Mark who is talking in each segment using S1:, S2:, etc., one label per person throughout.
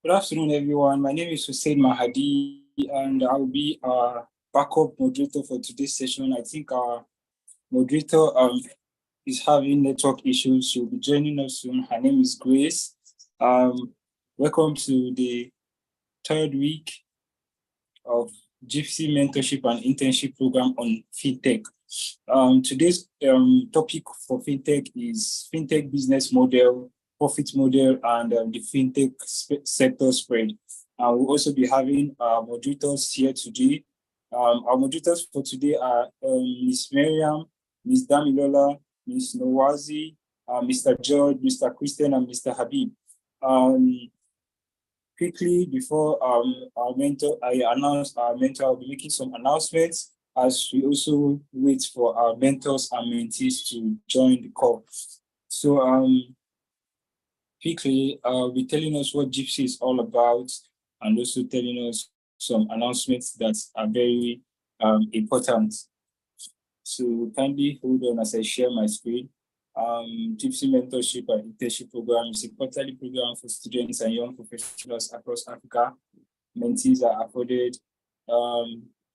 S1: Good afternoon, everyone. My name is Hussein Mahadi, and I'll be our backup moderator for today's session. I think our moderator is having network issues. She'll be joining us soon. Her name is Grace. Welcome to the third week of JIIPCC Mentorship and Internship Program on FinTech. Today's topic for FinTech is FinTech business model, profit model, and the FinTech sector spread. We'll also be having moderators here today. Our moderators for today are Ms. Miriam, Ms. Damilola, Ms. Nowazi, Mr. George, Mr. Christian, and Mr. Habib. Quickly, before I announce our mentor, I'll be making some announcements as we also wait for our mentors and mentees to join the call. So quickly, I'll be telling us what JIIPCC is all about and also telling us some announcements that are very important. So kindly hold on as I share my screen. JIIPCC Mentorship and Internship Program is a quarterly program for students and young professionals across Africa. Mentees are afforded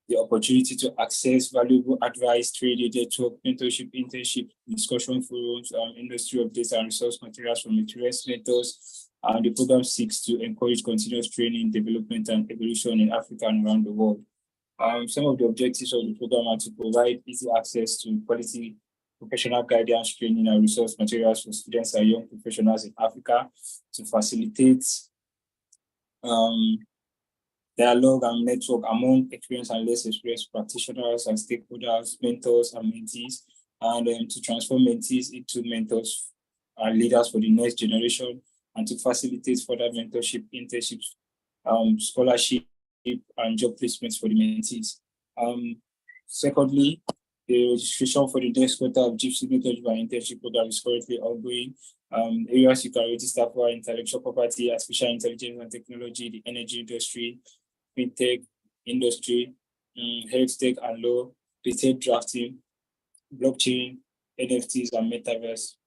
S1: the opportunity to access valuable advice, training, network, mentorship, internship, discussion forums, industry updates, and resource materials from experienced mentors. The program seeks to encourage continuous training, development, and evolution in Africa and around the world. Some of the objectives of the program are to provide easy access to quality professional guidance, training, and resource materials for students and young professionals in Africa, to facilitate dialogue and network among experienced and less experienced practitioners and stakeholders, mentors, and mentees, and to transform mentees into mentors and leaders for the next generation, and to facilitate further mentorship, internships, scholarship, and job placements for the mentees. Secondly, the registration for the next quarter of JIIPCC Mentorship and Internship Program is currently ongoing. Areas you can register for intellectual property, artificial intelligence and technology, the energy industry, FinTech industry, health tech and law, patent drafting, blockchain, NFTs, and metaverse.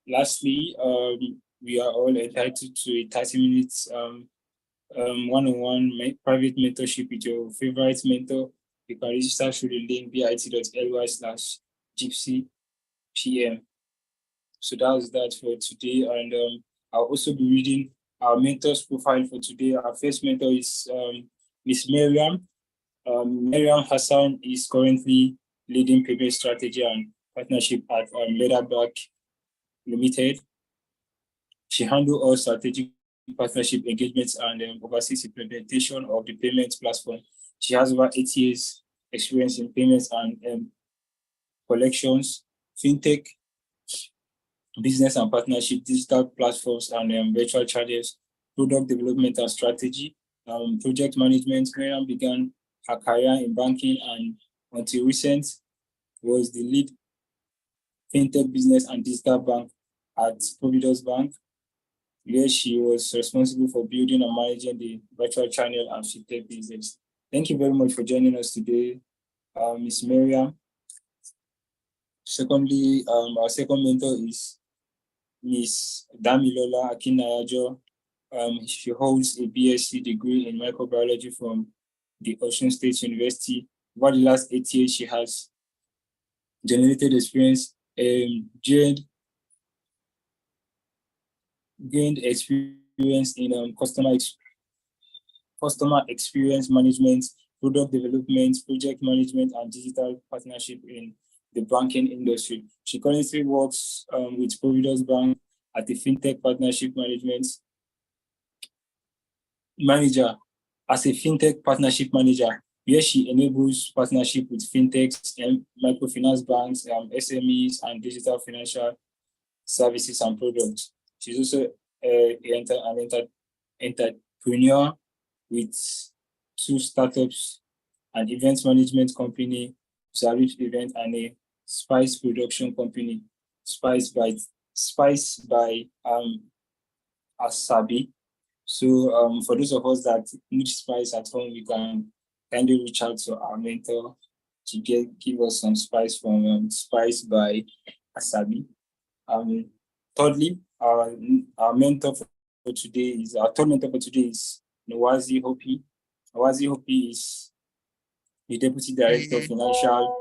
S1: Lastly, we are all entitled to a 30 minutes one-on-one private mentorship with your favorite mentor. You can register through the link bit.ly/JIIPCC-PM. So that's that for today. And I'll also be reading our mentor's profile for today. Our first mentor is Ms. Miriam. Miriam Hassan is currently leading payment strategy and partnership at Leatherback Limited. She handles all strategic partnership engagements and oversees implementation of the payments platform. She has over 8 years experience in payments and collections, FinTech, business and partnership, digital platforms and virtual channels, product development and strategy, project management. Miriam began her career in banking and until recent was the lead FinTech business and digital bank at Providence Bank, where she was responsible for building and managing the virtual channel and FinTech business. Thank you very much for joining us today, Ms. Miriam. Secondly, our second mentor is Ms. Damilola Akinayajo. She holds a BSc degree in microbiology from the Osun State University. Over the last 8 years, she has generated experience, gained experience in customer experience management, product development, project management, and digital partnership in the banking industry. She currently works with Providence Bank at the FinTech Partnership Manager as a FinTech Partnership Manager, where she enables partnership with FinTechs and microfinance banks, SMEs, and digital financial services and products. She's also an entrepreneur with 2 startups, an event management company, Zarif Event, and a spice production company, Spice by Asabi. So for those of us that need spice at home, we can kindly reach out to our mentor to give us some spice from Spice by Asabi. Thirdly, our mentor for today is Nwazi Hopi. Nwazi Hopi is the Deputy Director of Financial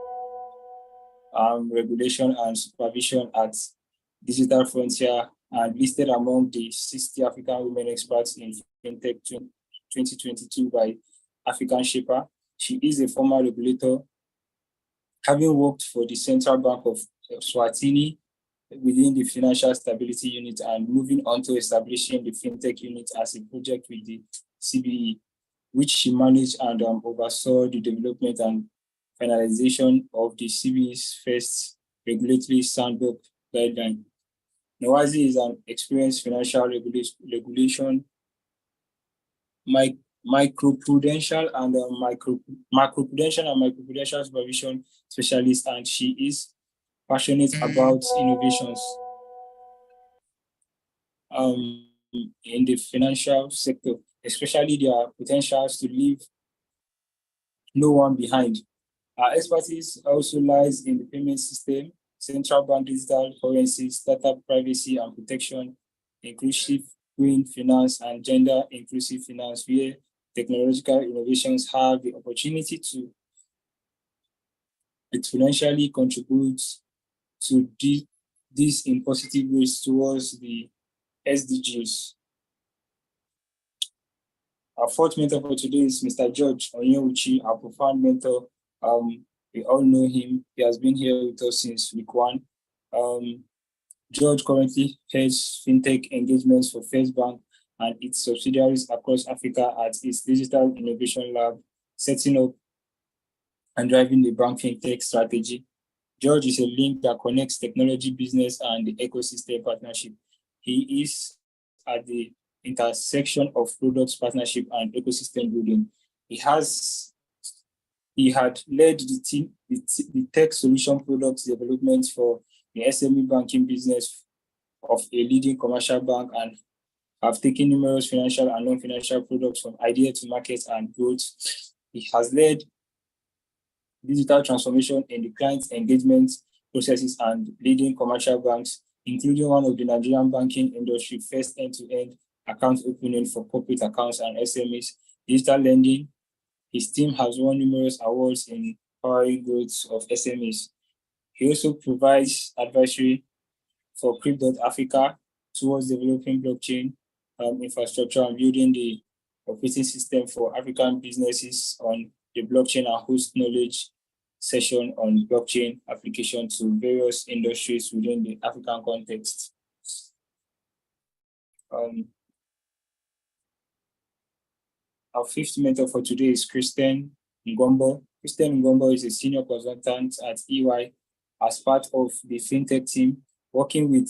S1: Regulation and Supervision at Digital Frontier and listed among the 60 African women experts in FinTech 2022 by African Shaper. She is a former regulator, having worked for the Central Bank of Swatini within the Financial Stability Unit and moving on to establishing the FinTech unit as a project with the CBE, which she managed and oversaw the development and finalization of the CBE's first regulatory sandbox guideline. Nwazi is an experienced financial regulation, microprudential and macroprudential supervision specialist, and she is passionate about innovations in the financial sector, especially their potentials to leave no one behind. Our expertise also lies in the payment system, central bank digital currency, startup privacy and protection, inclusive green finance, and gender inclusive finance, where technological innovations have the opportunity to exponentially contribute to these in positive ways towards the SDGs. Our fourth mentor for today is Mr. George Onyewuchi, our profound mentor. We all know him. He has been here with us since week 1. George currently heads FinTech engagements for First Bank and its subsidiaries across Africa at its Digital Innovation Lab, setting up and driving the bank FinTech strategy. George is a link that connects technology, business, and the ecosystem partnership. He is at the intersection of products, partnership, and ecosystem building. He had led the tech solution products development for the SME banking business of a leading commercial bank and have taken numerous financial and non-financial products from idea to market and growth. He has led digital transformation in the client engagement processes and leading commercial banks, including one of the Nigerian banking industry first end-to-end account opening for corporate accounts and SMEs, digital lending. His team has won numerous awards in powering growth of SMEs. He also provides advisory for Crypto.Africa towards developing blockchain infrastructure and building the operating system for African businesses on the blockchain, and host knowledge session on blockchain application to various industries within the African context. Our fifth mentor for today is Christian Ngombo. Christian Ngombo is a senior consultant at EY as part of the FinTech team, working with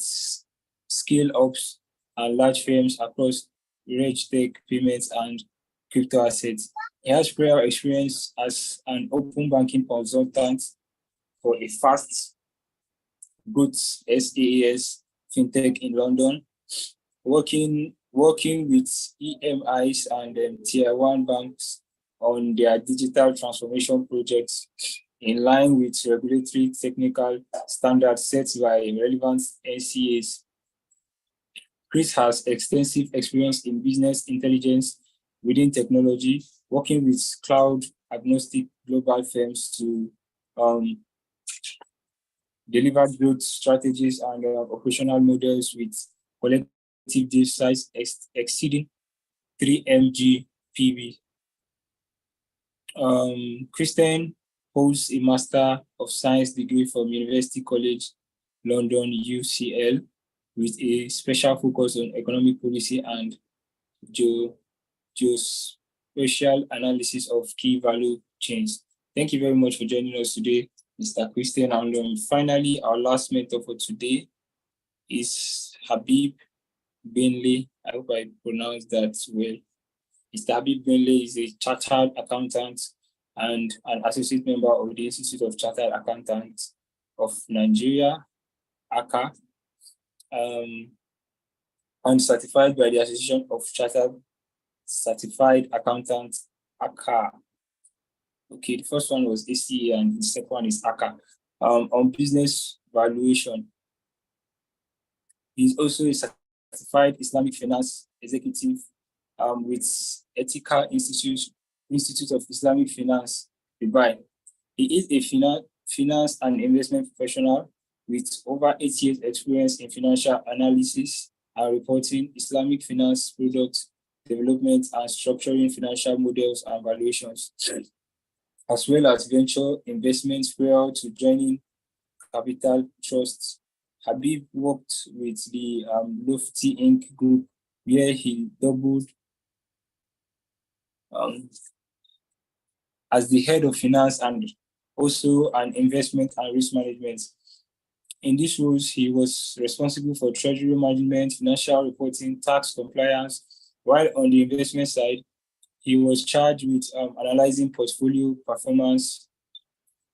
S1: scale-ups and large firms across RegTech, payments, and crypto assets. He has prior experience as an open banking consultant for a fast growth SaaS FinTech in London, working with EMIs and Tier 1 banks on their digital transformation projects in line with regulatory technical standards set by relevant NCAs. Chris has extensive experience in business intelligence within technology, working with cloud-agnostic global firms to deliver growth strategies and operational models with collective deal size exceeding 3 MGPB. Christian holds a Master of Science degree from University College London, UCL, with a special focus on economic policy and geospatial analysis of key value chains. Thank you very much for joining us today, Mr. Christian. And finally, our last mentor for today is Habib Benley. I hope I pronounced that well. Mr. Habib Benley is a chartered accountant and an associate member of the Institute of Chartered Accountants of Nigeria, ACA, and certified by the Association of Chartered Certified Accountants, ACA. Okay, the first one was ACA and the second one is ACA. On business valuation. He's also a certified Islamic finance executive with Ethical Institute of Islamic Finance, Dubai. He is a finance and investment professional with over 8 years experience in financial analysis and reporting, Islamic finance product development and structuring financial models and valuations, as well as venture investments prior to joining Capital Trusts. Habib worked with the Lofty Inc. group, where he doubled as the head of finance and also an investment and risk management. In these roles, he was responsible for treasury management, financial reporting, tax compliance, while on the investment side, he was charged with analyzing portfolio performance,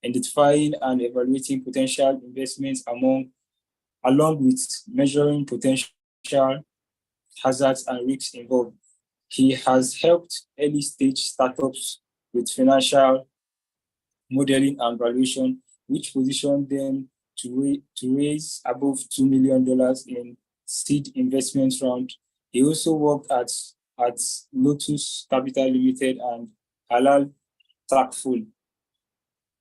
S1: identifying and evaluating potential investments along with measuring potential hazards and risks involved. He has helped early stage startups with financial modeling and valuation, which positioned them to raise above $2 million in seed investment round. He also worked at Lotus Capital Limited and Halal Takful,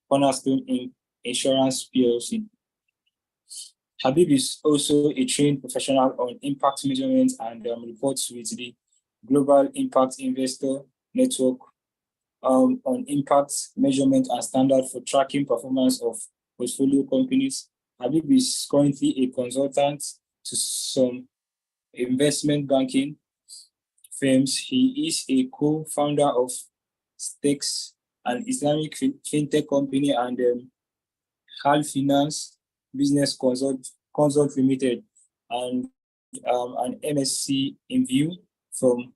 S1: Cornerstone Insurance PLC. Habib is also a trained professional on impact measurement and reports with the Global Impact Investor Network on impact measurement and standard for tracking performance of portfolio companies. Habib is currently a consultant to some investment banking firms. He is a co-founder of Stakes, an Islamic FinTech company, and Hal Finance Business Consult Limited, and an MSc in View from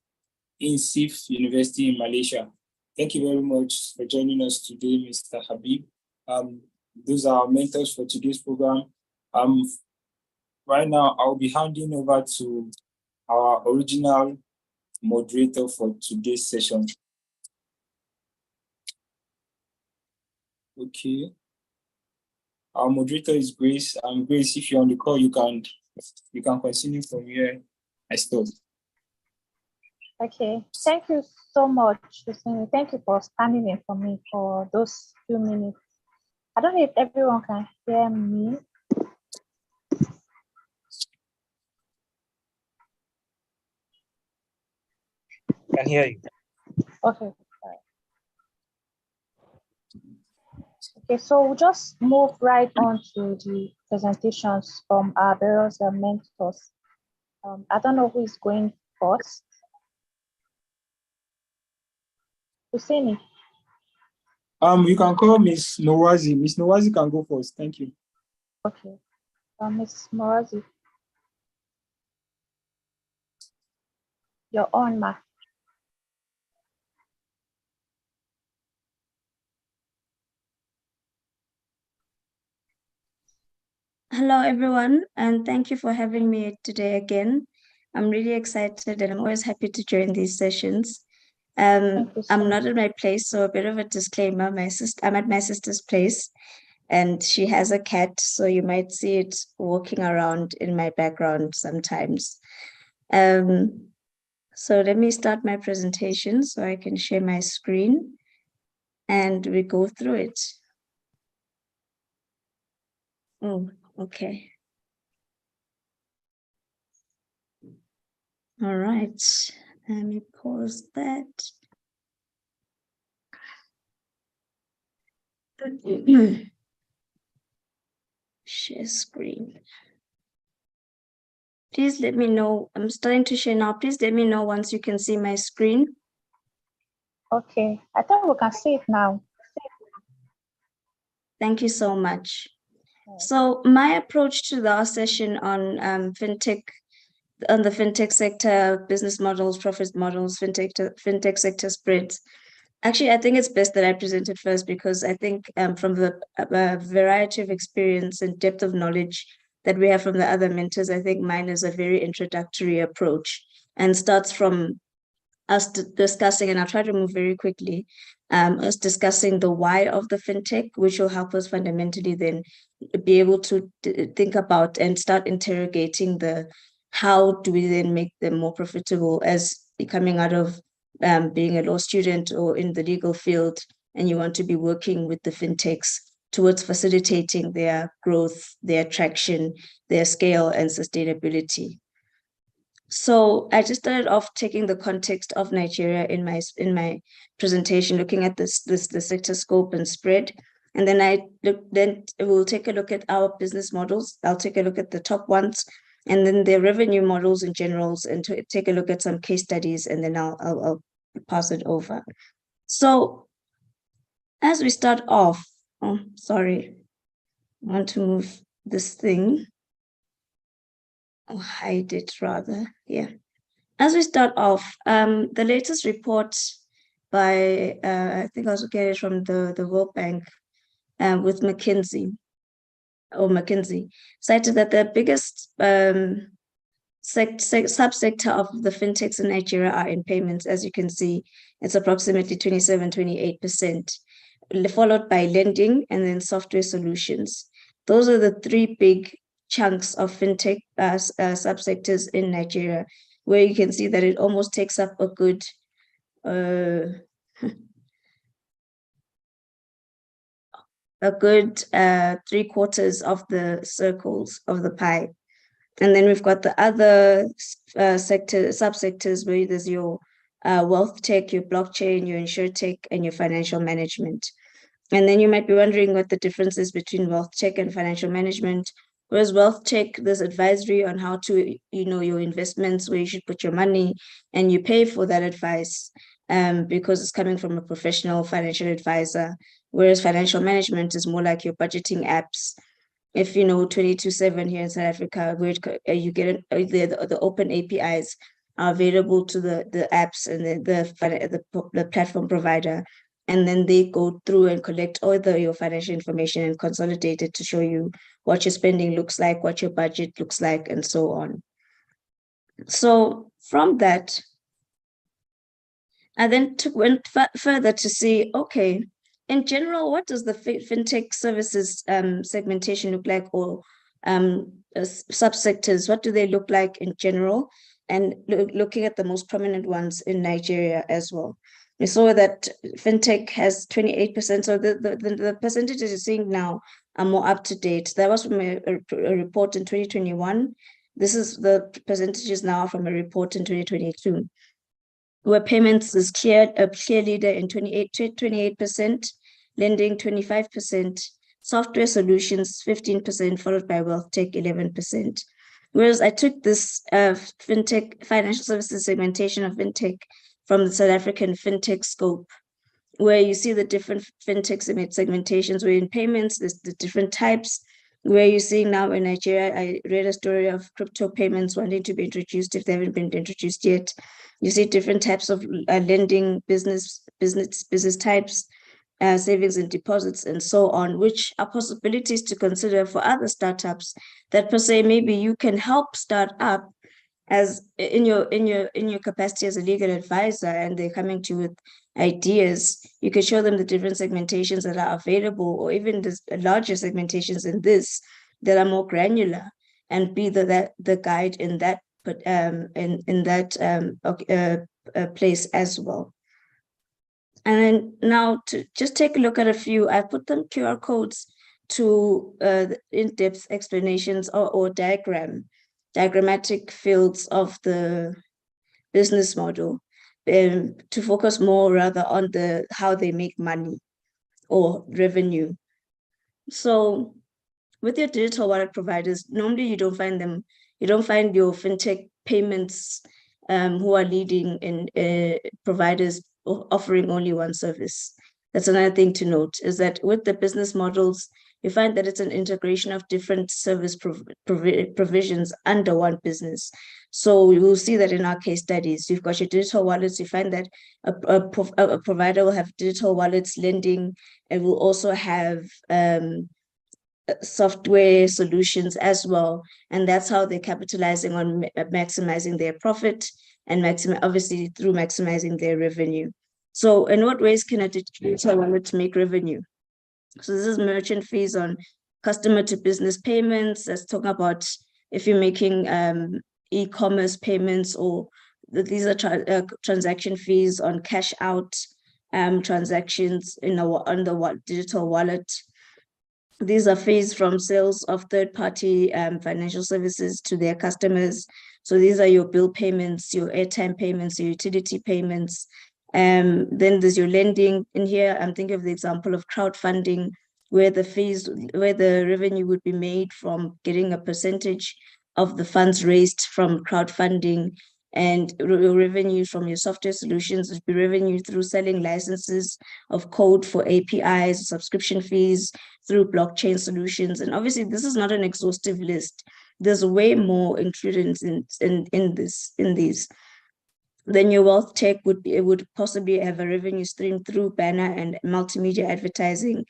S1: INSIF University in Malaysia. Thank you very much for joining us today, Mr. Habib. Those are our mentors for today's program. Right now, I'll be handing over to our original moderator for today's session. Okay. Our moderator is Grace. Grace, if you're on the call, you can continue from here I stopped.
S2: Okay. Thank you so much, Christine. Thank you for standing in for me for those few minutes. I don't know if everyone can hear me.
S3: I can hear you.
S2: Okay. Okay, so we'll just move right on to the presentations from our various mentors. I don't know who is going first. Husseini.
S1: You can call Miss Nowazi. Miss Nowazi can go first. Thank you.
S2: Okay. Miss Nowazi. You're on, ma.
S4: Hello, everyone, and thank you for having me today again. I'm really excited and I'm always happy to join these sessions. I'm not at my place, so a bit of a disclaimer. I'm at my sister's place and she has a cat, so you might see it walking around in my background sometimes. So let me start my presentation so I can share my screen and we go through it. Oh, okay. All right, let me pause that. Share screen. Please let me know. I'm starting to share now. Please let me know once you can see my screen.
S2: Okay, I think we can see it now.
S4: Thank you so much. So my approach to the session on FinTech on the fintech sector, business models, profit models, fintech sector spreads. Actually, I think it's best that I present it first because I think from the variety of experience and depth of knowledge that we have from the other mentors, I think mine is a very introductory approach and starts from us discussing, and I'll try to move very quickly, us discussing the why of the fintech, which will help us fundamentally then be able to think about and start interrogating the how do we then make them more profitable as coming out of being a law student or in the legal field, and you want to be working with the fintechs towards facilitating their growth, their traction, their scale and sustainability. So I just started off taking the context of Nigeria in my presentation, looking at the sector scope and spread. And then we'll take a look at our business models. I'll take a look at the top ones, and then their revenue models in generals, and take a look at some case studies, and then I'll pass it over. So as we start off, oh, sorry, I want to move this thing. Or hide it rather, yeah. As we start off, the latest report by, I think I was looking at it from the World Bank with McKinsey, cited that the biggest subsector of the fintechs in Nigeria are in payments. As you can see, it's approximately 27-28%, followed by lending and then software solutions. Those are the three big chunks of fintech subsectors in Nigeria, where you can see that it almost takes up a good 3/4 of the circles of the pie. And then we've got the other subsectors where there's your wealth tech, your blockchain, your insurtech, and your financial management. And then you might be wondering what the difference is between wealth tech and financial management. Whereas wealth tech, there's advisory on how to, your investments, where you should put your money, and you pay for that advice because it's coming from a professional financial advisor. Whereas financial management is more like your budgeting apps. If 24/7 here in South Africa, where you get the open APIs are available to the apps and the platform provider, and then they go through and collect all your financial information and consolidate it to show you what your spending looks like, what your budget looks like, and so on. So from that, I then went further to see, okay, in general, what does the fintech services segmentation look like, or subsectors? What do they look like in general? And looking at the most prominent ones in Nigeria as well. We saw that fintech has 28%. So the percentages you're seeing now are more up to date. That was from a report in 2021. This is the percentages now from a report in 2022. Where payments is a clear leader in 28%, lending 25%, software solutions 15%, followed by wealth tech 11%. Whereas I took this fintech financial services segmentation of fintech from the South African fintech scope, where you see the different fintech segmentations, where in payments, there's the different types, where you're seeing now in Nigeria, I read a story of crypto payments wanting to be introduced if they haven't been introduced yet. You see different types of lending, business types, savings and deposits, and so on, which are possibilities to consider for other startups that per se maybe you can help start up as in your capacity as a legal advisor, and they're coming to you with ideas. You can show them the different segmentations that are available, or even the larger segmentations in this that are more granular, and be the guide in that, but in that place as well. And then now to just take a look at a few, I put them QR codes to in-depth explanations or diagrammatic fields of the business model, to focus more rather on how they make money or revenue. So with your digital wallet providers, normally you don't find your fintech payments who are leading in providers offering only one service. That's another thing to note, is that with the business models, you find that it's an integration of different service provisions under one business. So you will see that in our case studies. You've got your digital wallets. You find that a provider will have digital wallets, lending, and will also have software solutions as well. And that's how they're capitalizing on maximizing their profit and obviously through maximizing their revenue. So in what ways can a digital wallet make revenue? So this is merchant fees on customer to business payments. Let's talk about if you're making e-commerce payments, or these are transaction fees on cash out transactions on the digital wallet. These are fees from sales of third-party financial services to their customers. So these are your bill payments, your airtime payments, your utility payments. Then there's your lending. In here, I'm thinking of the example of crowdfunding, where the revenue would be made from getting a percentage of the funds raised from crowdfunding, and revenue from your software solutions would be revenue through selling licenses of code for APIs, subscription fees through blockchain solutions. And obviously, this is not an exhaustive list. There's way more included in these. Then your wealth tech would possibly have a revenue stream through banner and multimedia advertising,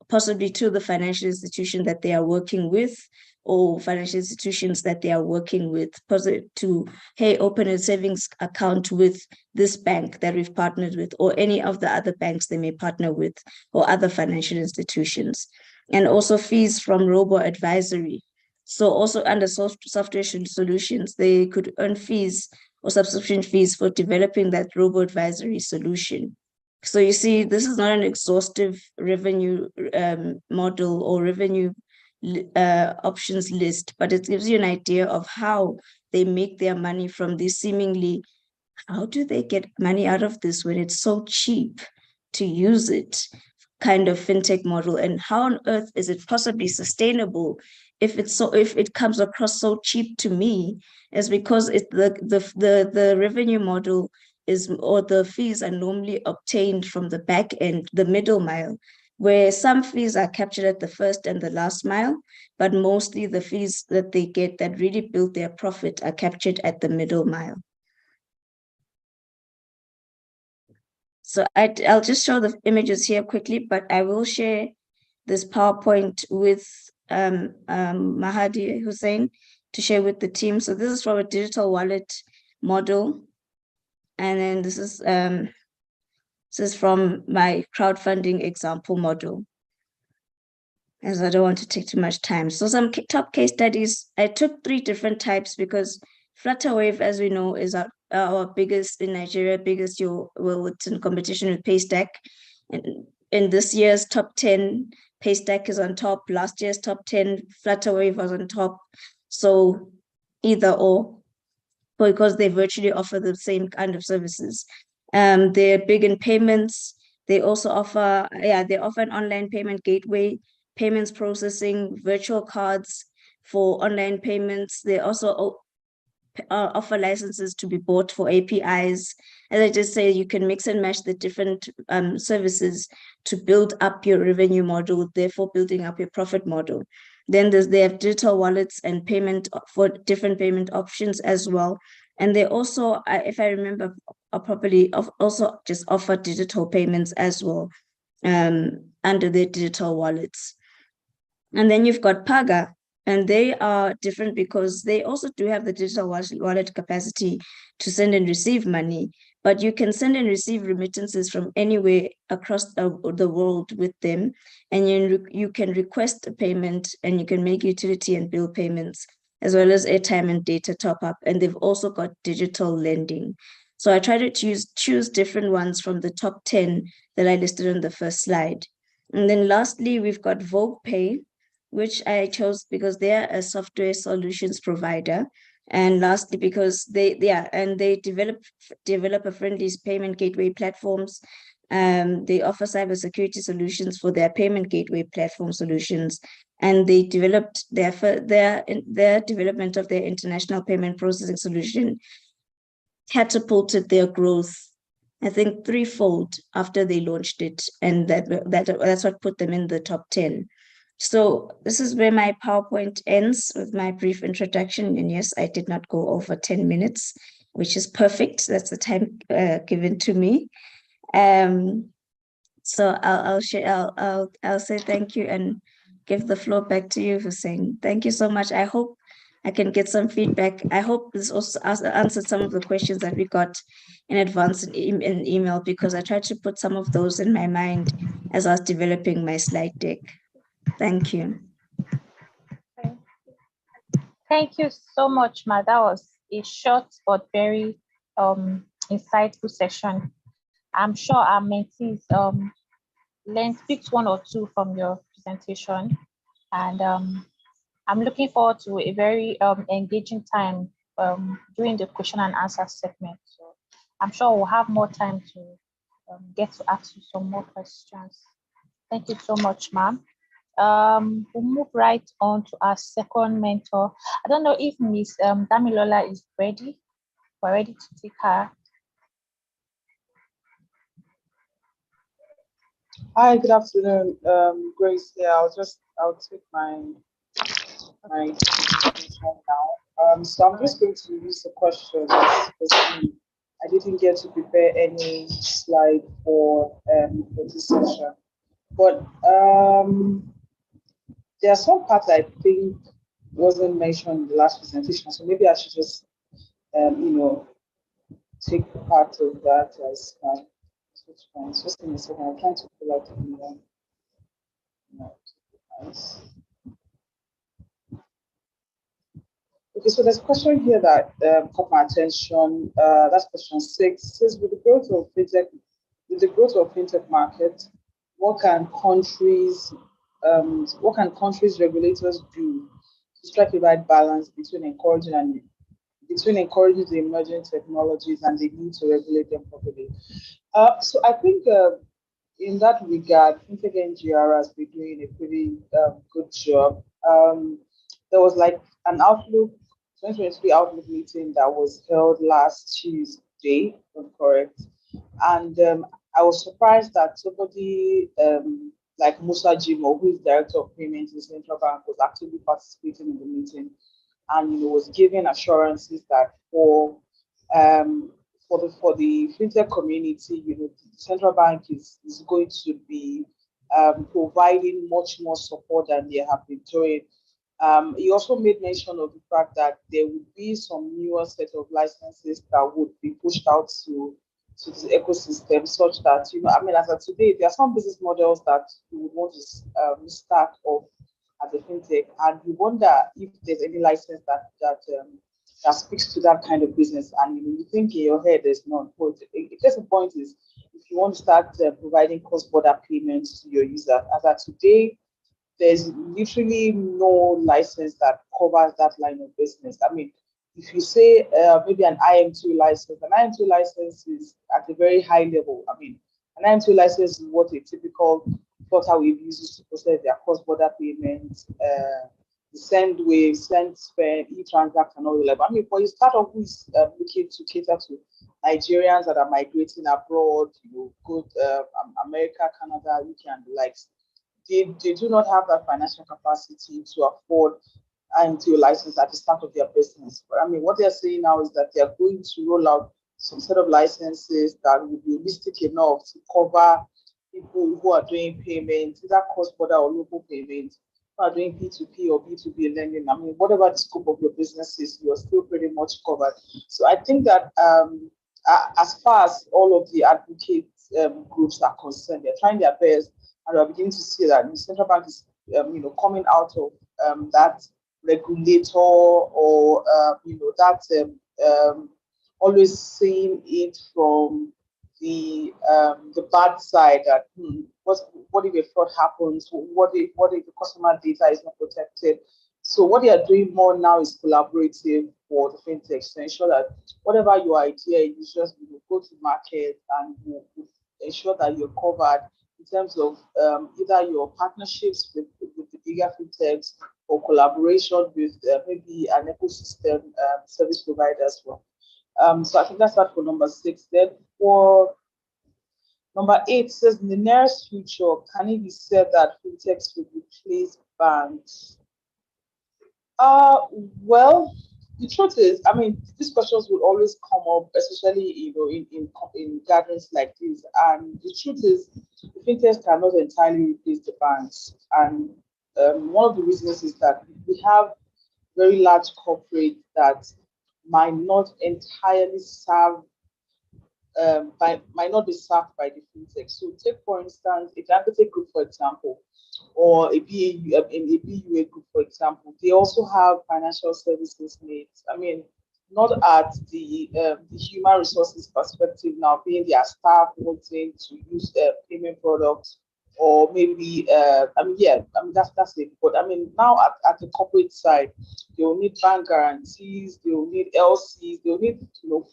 S4: possibly to the financial institution that they are working with, or financial institutions that they are working with, to, hey, open a savings account with this bank that we've partnered with, or any of the other banks they may partner with, or other financial institutions. And also fees from robo-advisory. So also under software solutions, they could earn fees or subscription fees for developing that robo-advisory solution. So you see, this is not an exhaustive revenue model or revenue options list, but it gives you an idea of how they make their money from this seemingly, how do they get money out of this when it's so cheap to use it, kind of fintech model, and how on earth is it possibly sustainable if it comes across so cheap to me? Is because the revenue model is, or the fees are normally obtained from the back end, the middle mile, where some fees are captured at the first and the last mile, but mostly the fees that they get that really build their profit are captured at the middle mile. So I'll just show the images here quickly, but I will share this PowerPoint with Mahadi Hussein to share with the team. So this is from a digital wallet model. And then this is from my crowdfunding example model, as I don't want to take too much time. So some top case studies. I took 3 different types because Flutterwave, as we know, is our biggest in Nigeria, it's in competition with Paystack. And in this year's top 10, Paystack is on top. Last year's top 10, Flutterwave was on top. So either or, because they virtually offer the same kind of services. They're big in payments. They also offer, they offer an online payment gateway, payments processing, virtual cards for online payments. They also offer licenses to be bought for APIs. As I just say, you can mix and match the different services to build up your revenue model, therefore building up your profit model. Then they have digital wallets and payment for different payment options as well. And they also, if I remember properly, also just offer digital payments as well under their digital wallets. And then you've got Paga, and they are different because they also do have the digital wallet capacity to send and receive money, but you can send and receive remittances from anywhere across the world with them. And you can request a payment, and you can make utility and bill payments, as well as airtime and data top up. And they've also got digital lending. So I try to choose different ones from the top 10 that I listed on the first slide. And then lastly, we've got Vogue Pay, which I chose because they're a software solutions provider. And lastly, because they develop a friendly payment gateway platforms. They offer cybersecurity solutions for their payment gateway platform solutions. And they developed their development of their international payment processing solution catapulted their growth, I think, 3-fold after they launched it. And that's what put them in the top 10. So this is where my PowerPoint ends with my brief introduction. And yes, I did not go over 10 minutes, which is perfect. That's the time given to me. So I'll say thank you and give the floor back to you, Hussein. Thank you so much. I hope I can get some feedback. I hope this also answered some of the questions that we got in advance in email, because I tried to put some of those in my mind as I was developing my slide deck. Thank you.
S2: Thank you so much, Ma. That was a short but very insightful session. I'm sure our mentees picked one or two from your presentation, and I'm looking forward to a very engaging time during the question and answer segment. So I'm sure we'll have more time to get to ask you some more questions. Thank you so much, ma'am. We'll move right on to our second mentor. I don't know if Miss Damilola is ready. We're ready to take her.
S5: Hi, good afternoon, Grace. Yeah, I'll take my presentation now. So I'm just going to use the questions. I didn't get to prepare any slide for this session, but there are some parts I think wasn't mentioned in the last presentation, so maybe I should just take part of that as my switch points. Just in a second, I'm trying to pull out the Okay, so there's a question here that caught my attention. That's question 6. It says, with the growth of fintech market, what can countries regulators do to strike the right balance between encouraging the emerging technologies and the need to regulate them properly? So I think in that regard, fintech NGR has been doing a pretty good job. There was like an Outlook 2023 Outlook meeting that was held last Tuesday, if I'm correct. And I was surprised that somebody like Musa Jimo, who is Director of Payments in the Central Bank, was actively participating in the meeting and was giving assurances that for the fintech community, the central bank is going to be providing much more support than they have been doing. He also made mention of the fact that there would be some newer set of licenses that would be pushed out to the ecosystem, such that as of today, there are some business models that you would want to start off as a fintech, and you wonder if there's any license that speaks to that kind of business, and you think in your head there's none. But just the point is, if you want to start providing cross-border payments to your users, as of today, there's literally no license that covers that line of business. I mean, if you say maybe an IM2 license is at a very high level. I mean, an IM2 license is what a typical portal wave uses to process their cross-border payments, send wave, send spend, e-transact, and all that. I mean, for a startup who is looking to cater to Nigerians that are migrating abroad, go to America, Canada, UK, and the likes, they do not have that financial capacity to afford IMTO license at the start of their business. But I mean, what they're saying now is that they are going to roll out some set of licenses that will be holistic enough to cover people who are doing payments, either cross-border or local payments, who are doing P2P or B2B lending. I mean, whatever the scope of your business is, you're still pretty much covered. So I think that as far as all of the advocate groups are concerned, they're trying their best, and we're beginning to see that the central bank is, coming out of that regulator or always seeing it from the bad side, that what if a fraud happens? What if the customer data is not protected? So what they are doing more now is collaborative for the fintechs to ensure that whatever your idea is, just go to market and ensure that you're covered in terms of either your partnerships with the bigger fintechs or collaboration with maybe an ecosystem service provider as well. So I think that's that for number 6. Then for number 8, says, in the nearest future, can it be said that fintechs will replace banks? Well, the truth is, I mean, these questions will always come up, especially in gatherings like this. And the truth is, the fintechs cannot entirely replace the banks. And one of the reasons is that we have very large corporates that might not entirely serve might not be served by the fintech. So take for instance a Dangote group, for example, or a BUA group, for example. They also have financial services needs. I mean, not at the human resources perspective now, being their staff wanting to use payment products, or maybe that's it. But I mean, now at the corporate side, they will need bank guarantees, they will need LCs, they will need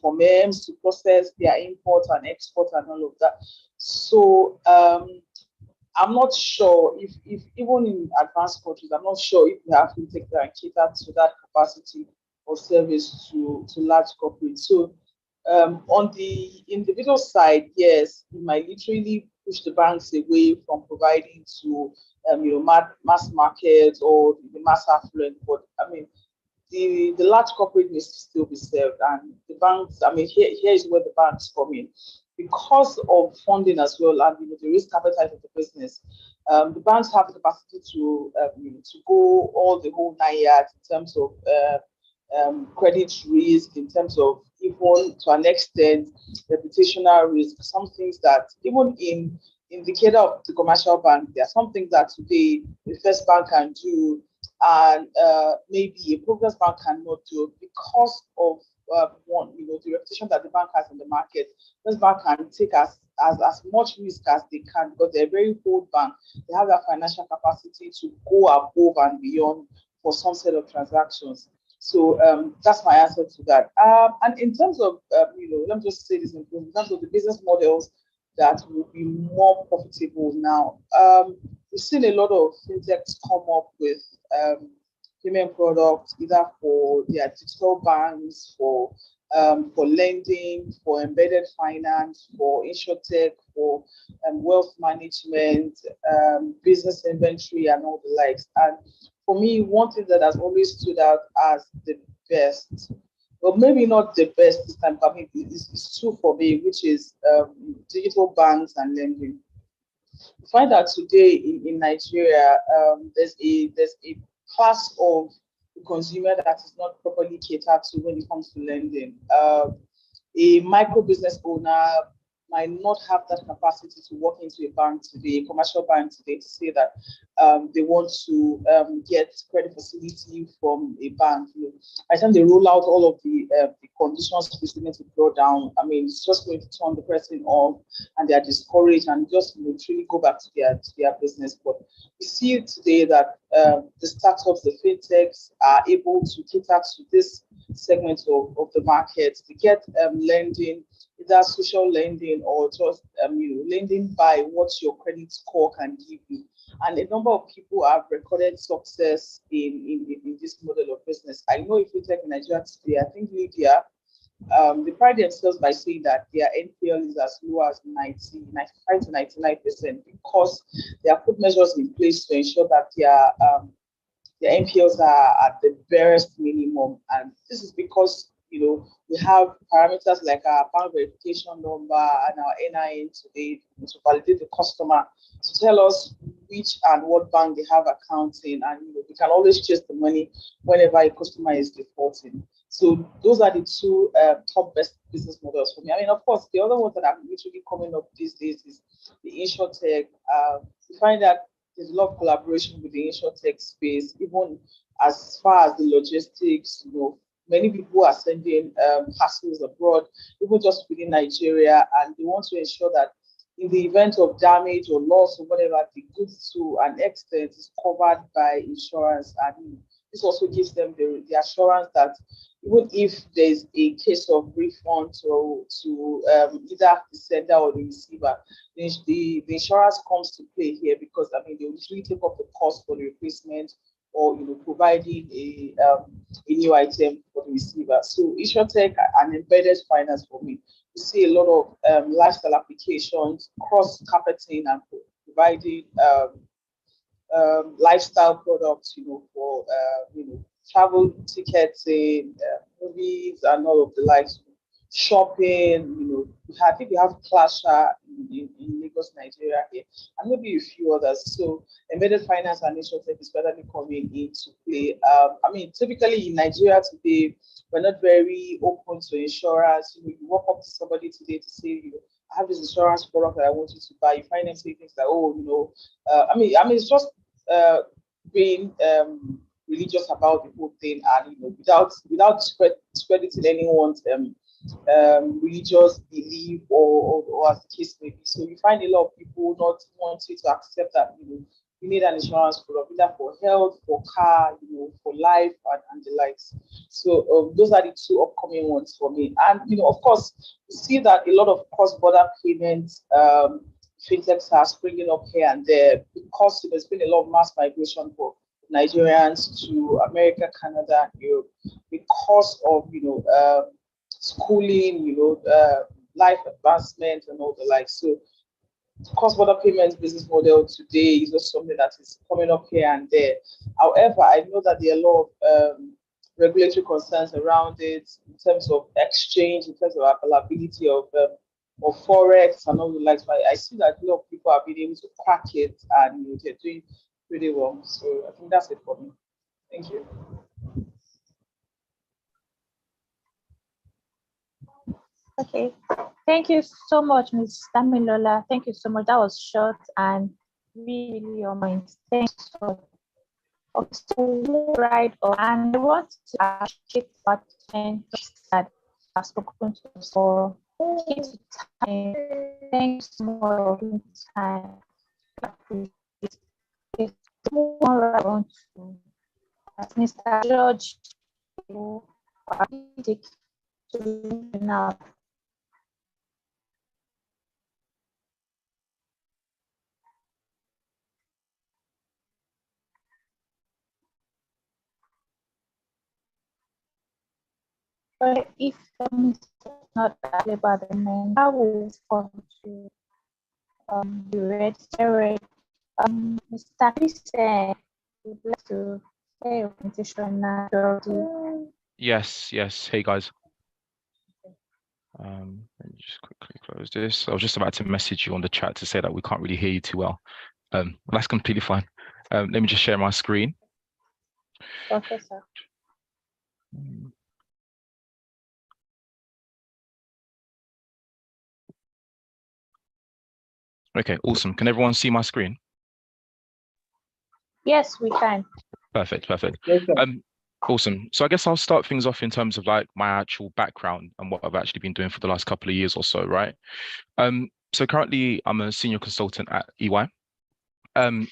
S5: firms to process their import and export and all of that. So I'm not sure if even in advanced countries, I'm not sure if we have to take that and cater to that capacity of service to large corporates. So on the individual side, yes, we might literally push the banks away from providing to mass market or the mass affluent. But I mean, the large corporate needs to still be served, and the banks. I mean, here is where the banks come in, because of funding as well, and the risk appetite of the business. The banks have the capacity to go all the whole 9 yards in terms of credit risk, in terms of even to an extent reputational risk. Some things that even in the cadre of the commercial bank, there are some things that today the first bank can do, and maybe a progress bank cannot do because of the reputation that the bank has in the market. This bank can take as much risk as they can because they're a very bold bank. They have that financial capacity to go above and beyond for some set of transactions. So that's my answer to that. And in terms of let me just say this in terms of the business models that will be more profitable now. We've seen a lot of fintechs come up with payment products, either for their digital banks, for lending, for embedded finance, for insurtech, for wealth management, business inventory, and all the likes. And for me, one thing that has always stood out as the best, well, maybe not the best this time, but I mean, it's true for me, which is digital banks and lending. We find that today in Nigeria, there's a class of the consumer that is not properly catered to when it comes to lending. A micro business owner might not have that capacity to walk into a bank today, a commercial bank today, to say that they want to get credit facility from a bank. By the time they roll out all of the conditions for student to draw down, I mean, it's just going to turn the person off, and they are discouraged and just truly go back to their business. But we see today that the startups, the fintechs, are able to cater to this segment of the market to get lending, either social lending or just lending by what your credit score can give you. And a number of people have recorded success in this model of business. I know if you take in Nigeria today, I think Lydia, they pride themselves by saying that their NPL is as low as 95 to 99% because they have put measures in place to ensure that their NPLs are at the barest minimum. And this is because we have parameters like our bank verification number and our NIN today to validate the customer, to tell us which and what bank they have accounts in, and we can always chase the money whenever a customer is defaulting. So those are the two top best business models for me. I mean, of course, the other ones that are literally coming up these days is the insurtech. We find that there's a lot of collaboration with the insurtech space, even as far as the logistics. Many people are sending parcels abroad, even just within Nigeria, and they want to ensure that in the event of damage or loss or whatever, the goods to an extent is covered by insurance. And this also gives them the assurance that even if there's a case of refund to either the sender or the receiver, the insurance comes to play here, because I mean they will usually take up the cost for the replacement or providing a new item for the receiver. So insurtech and embedded finance for me. We see a lot of lifestyle applications, cross carpeting, and providing lifestyle products, for travel tickets, movies, and all of the likes. Shopping, I think we have Clasher in Lagos, Nigeria here, and maybe a few others. So embedded finance and insurtech is gradually coming into play. Typically in Nigeria today, we're not very open to insurance. You walk up to somebody today to say, I have this insurance product that I want you to buy. You find them saying things like, it's just being religious about the whole thing, and without discrediting anyone's religious belief or as the case may be. So you find a lot of people not wanting to accept that you need an insurance product either for health, for car, for life and the likes. So those are the two upcoming ones for me. And of course, we see that a lot of cross-border payments fintechs are springing up here and there because there's been a lot of mass migration for Nigerians to America, Canada, Europe, because of schooling, life advancement and all the like. So cross-border payments business model today is not something that is coming up here and there. However, I know that there are a lot of regulatory concerns around it in terms of exchange, in terms of availability of forex and all the likes. But I see that a lot of people have been able to crack it, and they're doing pretty well. So I think that's it for me. Thank you.
S2: Okay, thank you so much, Ms. Damilola. Thank you so much. That was short and really on my mind. Thanks for. Okay, so right on, and I want to appreciate participants that have spoken to us for time. Thanks for your time. I want to ask Mr. George to now. But if is not available, then I will respond to the red. Mr. Chris, would like to share your presentation now.
S6: Yes. Hey guys. Let me just quickly close this. I was just about to message you on the chat to say that we can't really hear you too well. That's completely fine. Let me just share my screen.
S2: Okay, sir.
S6: Okay, awesome. Can everyone see my screen?
S2: Yes, we can.
S6: Perfect.
S1: Yes,
S6: Awesome. So I guess I'll start things off in terms of like my actual background and what I've actually been doing for the last couple of years or so, right? So currently I'm a senior consultant at EY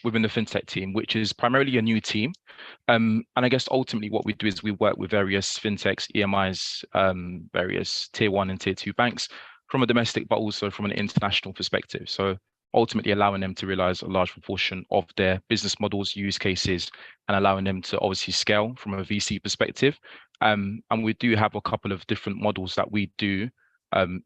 S6: within the FinTech team, which is primarily a new team. And I guess ultimately what we do is we work with various FinTechs, EMIs, various tier 1 and tier 2 banks from a domestic, but also from an international perspective. So ultimately allowing them to realize a large proportion of their business models, use cases, and allowing them to obviously scale from a VC perspective. And we do have a couple of different models that we do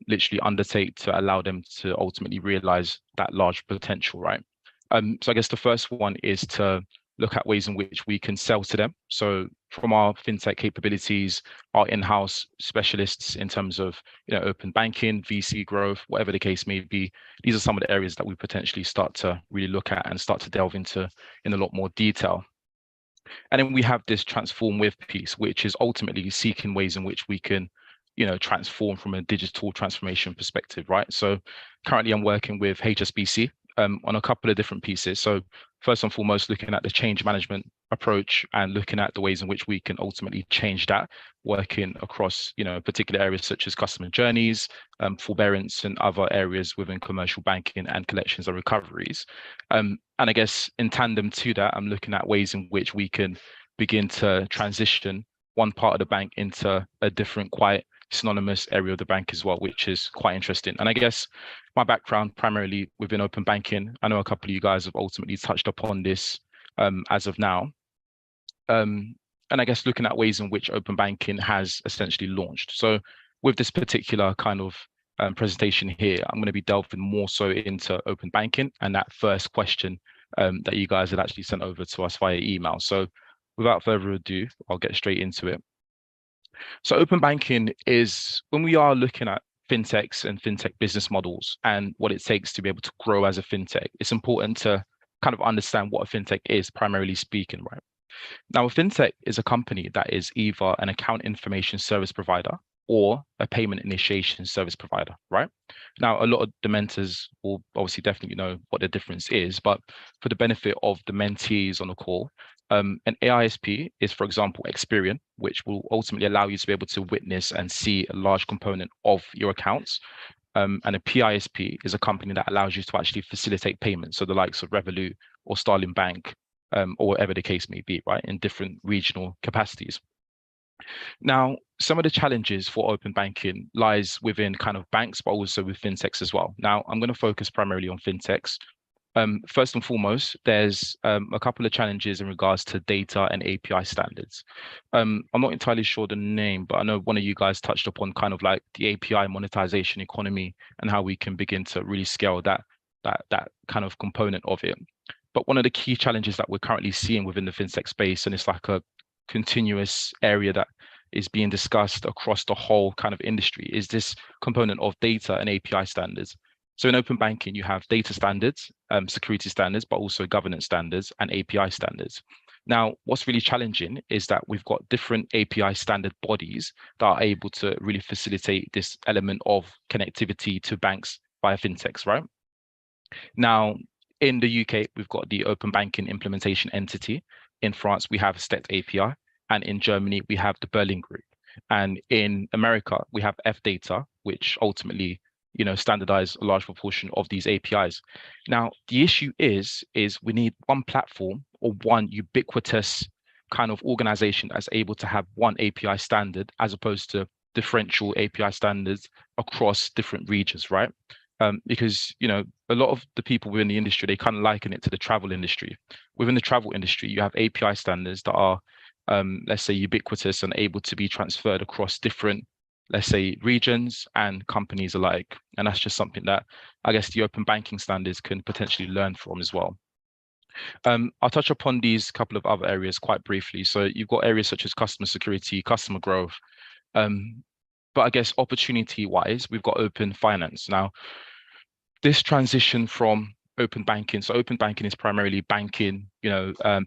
S6: literally undertake to allow them to ultimately realize that large potential, right? So I guess the first one is to look at ways in which we can sell to them. So from our FinTech capabilities, our in-house specialists in terms of open banking, VC growth, whatever the case may be, these are some of the areas that we potentially start to really look at and start to delve into in a lot more detail. And then we have this transform with piece, which is ultimately seeking ways in which we can transform from a digital transformation perspective, right? So currently I'm working with HSBC on a couple of different pieces. So first and foremost, looking at the change management approach and looking at the ways in which we can ultimately change that, working across particular areas such as customer journeys, forbearance, and other areas within commercial banking and collections and recoveries. And I guess in tandem to that, I'm looking at ways in which we can begin to transition one part of the bank into a different, quite synonymous area of the bank as well, which is quite interesting. And I guess my background primarily within open banking, I know a couple of you guys have ultimately touched upon this as of now. And I guess looking at ways in which open banking has essentially launched. So with this particular kind of presentation here, I'm going to be delving more so into open banking and that first question that you guys had actually sent over to us via email. So without further ado, I'll get straight into it. So open banking is when we are looking at fintechs and fintech business models and what it takes to be able to grow as a fintech, it's important to kind of understand what a fintech is, primarily speaking, right? Now, a fintech is a company that is either an account information service provider or a payment initiation service provider, right? Now, a lot of the mentors will obviously definitely know what the difference is, but for the benefit of the mentees on the call, an AISP is, for example, Experian, which will ultimately allow you to be able to witness and see a large component of your accounts. And a PISP is a company that allows you to actually facilitate payments. So the likes of Revolut or Starling Bank, or whatever the case may be, right, in different regional capacities. Now, some of the challenges for open banking lies within kind of banks, but also with fintechs as well. Now, I'm going to focus primarily on fintechs. First and foremost, there's a couple of challenges in regards to data and API standards. I'm not entirely sure the name, but I know one of you guys touched upon kind of like the API monetization economy and how we can begin to really scale that kind of component of it. But one of the key challenges that we're currently seeing within the fintech space, and it's like a continuous area that is being discussed across the whole kind of industry, is this component of data and API standards. So in open banking, you have data standards, security standards, but also governance standards and API standards. Now, what's really challenging is that we've got different API standard bodies that are able to really facilitate this element of connectivity to banks via fintechs, right? Now, in the UK, we've got the Open Banking Implementation Entity. In France, we have STET API. And in Germany, we have the Berlin Group. And in America, we have FData, which ultimately, standardize a large proportion of these APIs. Now, the issue is we need one platform or one ubiquitous kind of organization that's able to have one API standard as opposed to differential API standards across different regions, right? Because, a lot of the people within the industry, they kind of liken it to the travel industry. Within the travel industry, you have API standards that are, let's say, ubiquitous and able to be transferred across different, let's say, regions and companies alike. And that's just something that I guess the open banking standards can potentially learn from as well. I'll touch upon these couple of other areas quite briefly. So you've got areas such as customer security, customer growth. But I guess opportunity-wise, we've got open finance. Now, this transition from open banking. So open banking is primarily banking,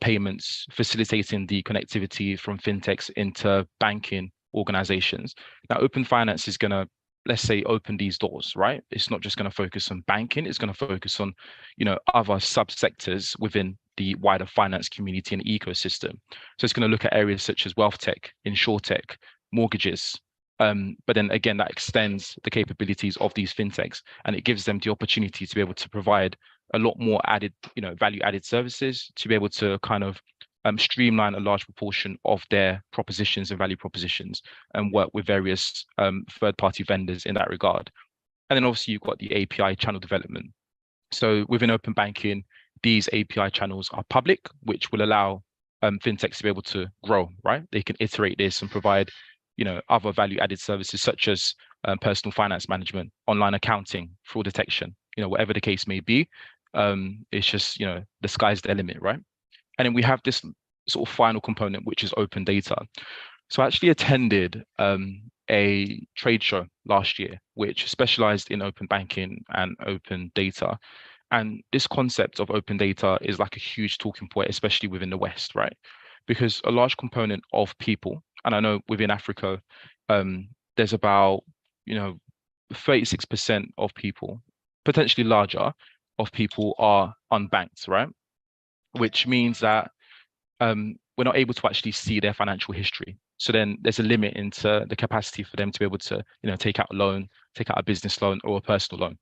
S6: payments, facilitating the connectivity from fintechs into banking organizations. Now, open finance is going to, let's say, open these doors, right? It's not just going to focus on banking. It's going to focus on, other subsectors within the wider finance community and ecosystem. So it's going to look at areas such as wealth tech, insurtech, mortgages. But then again, that extends the capabilities of these fintechs, and it gives them the opportunity to be able to provide a lot more added, value-added services, to be able to kind of streamline a large proportion of their propositions and value propositions, and work with various third-party vendors in that regard. And then obviously you've got the API channel development. So within open banking, these API channels are public, which will allow fintechs to be able to grow, right? They can iterate this and provide other value-added services such as personal finance management, online accounting, fraud detection, whatever the case may be. It's just, the sky's the limit, right? And then we have this sort of final component, which is open data. So I actually attended a trade show last year, which specialized in open banking and open data. And this concept of open data is like a huge talking point, especially within the West, right? Because a large component of people, and I know within Africa, there's about, 36% of people, potentially larger, of people are unbanked, right? Which means that we're not able to actually see their financial history. So then there's a limit into the capacity for them to be able to, take out a loan, take out a business loan or a personal loan.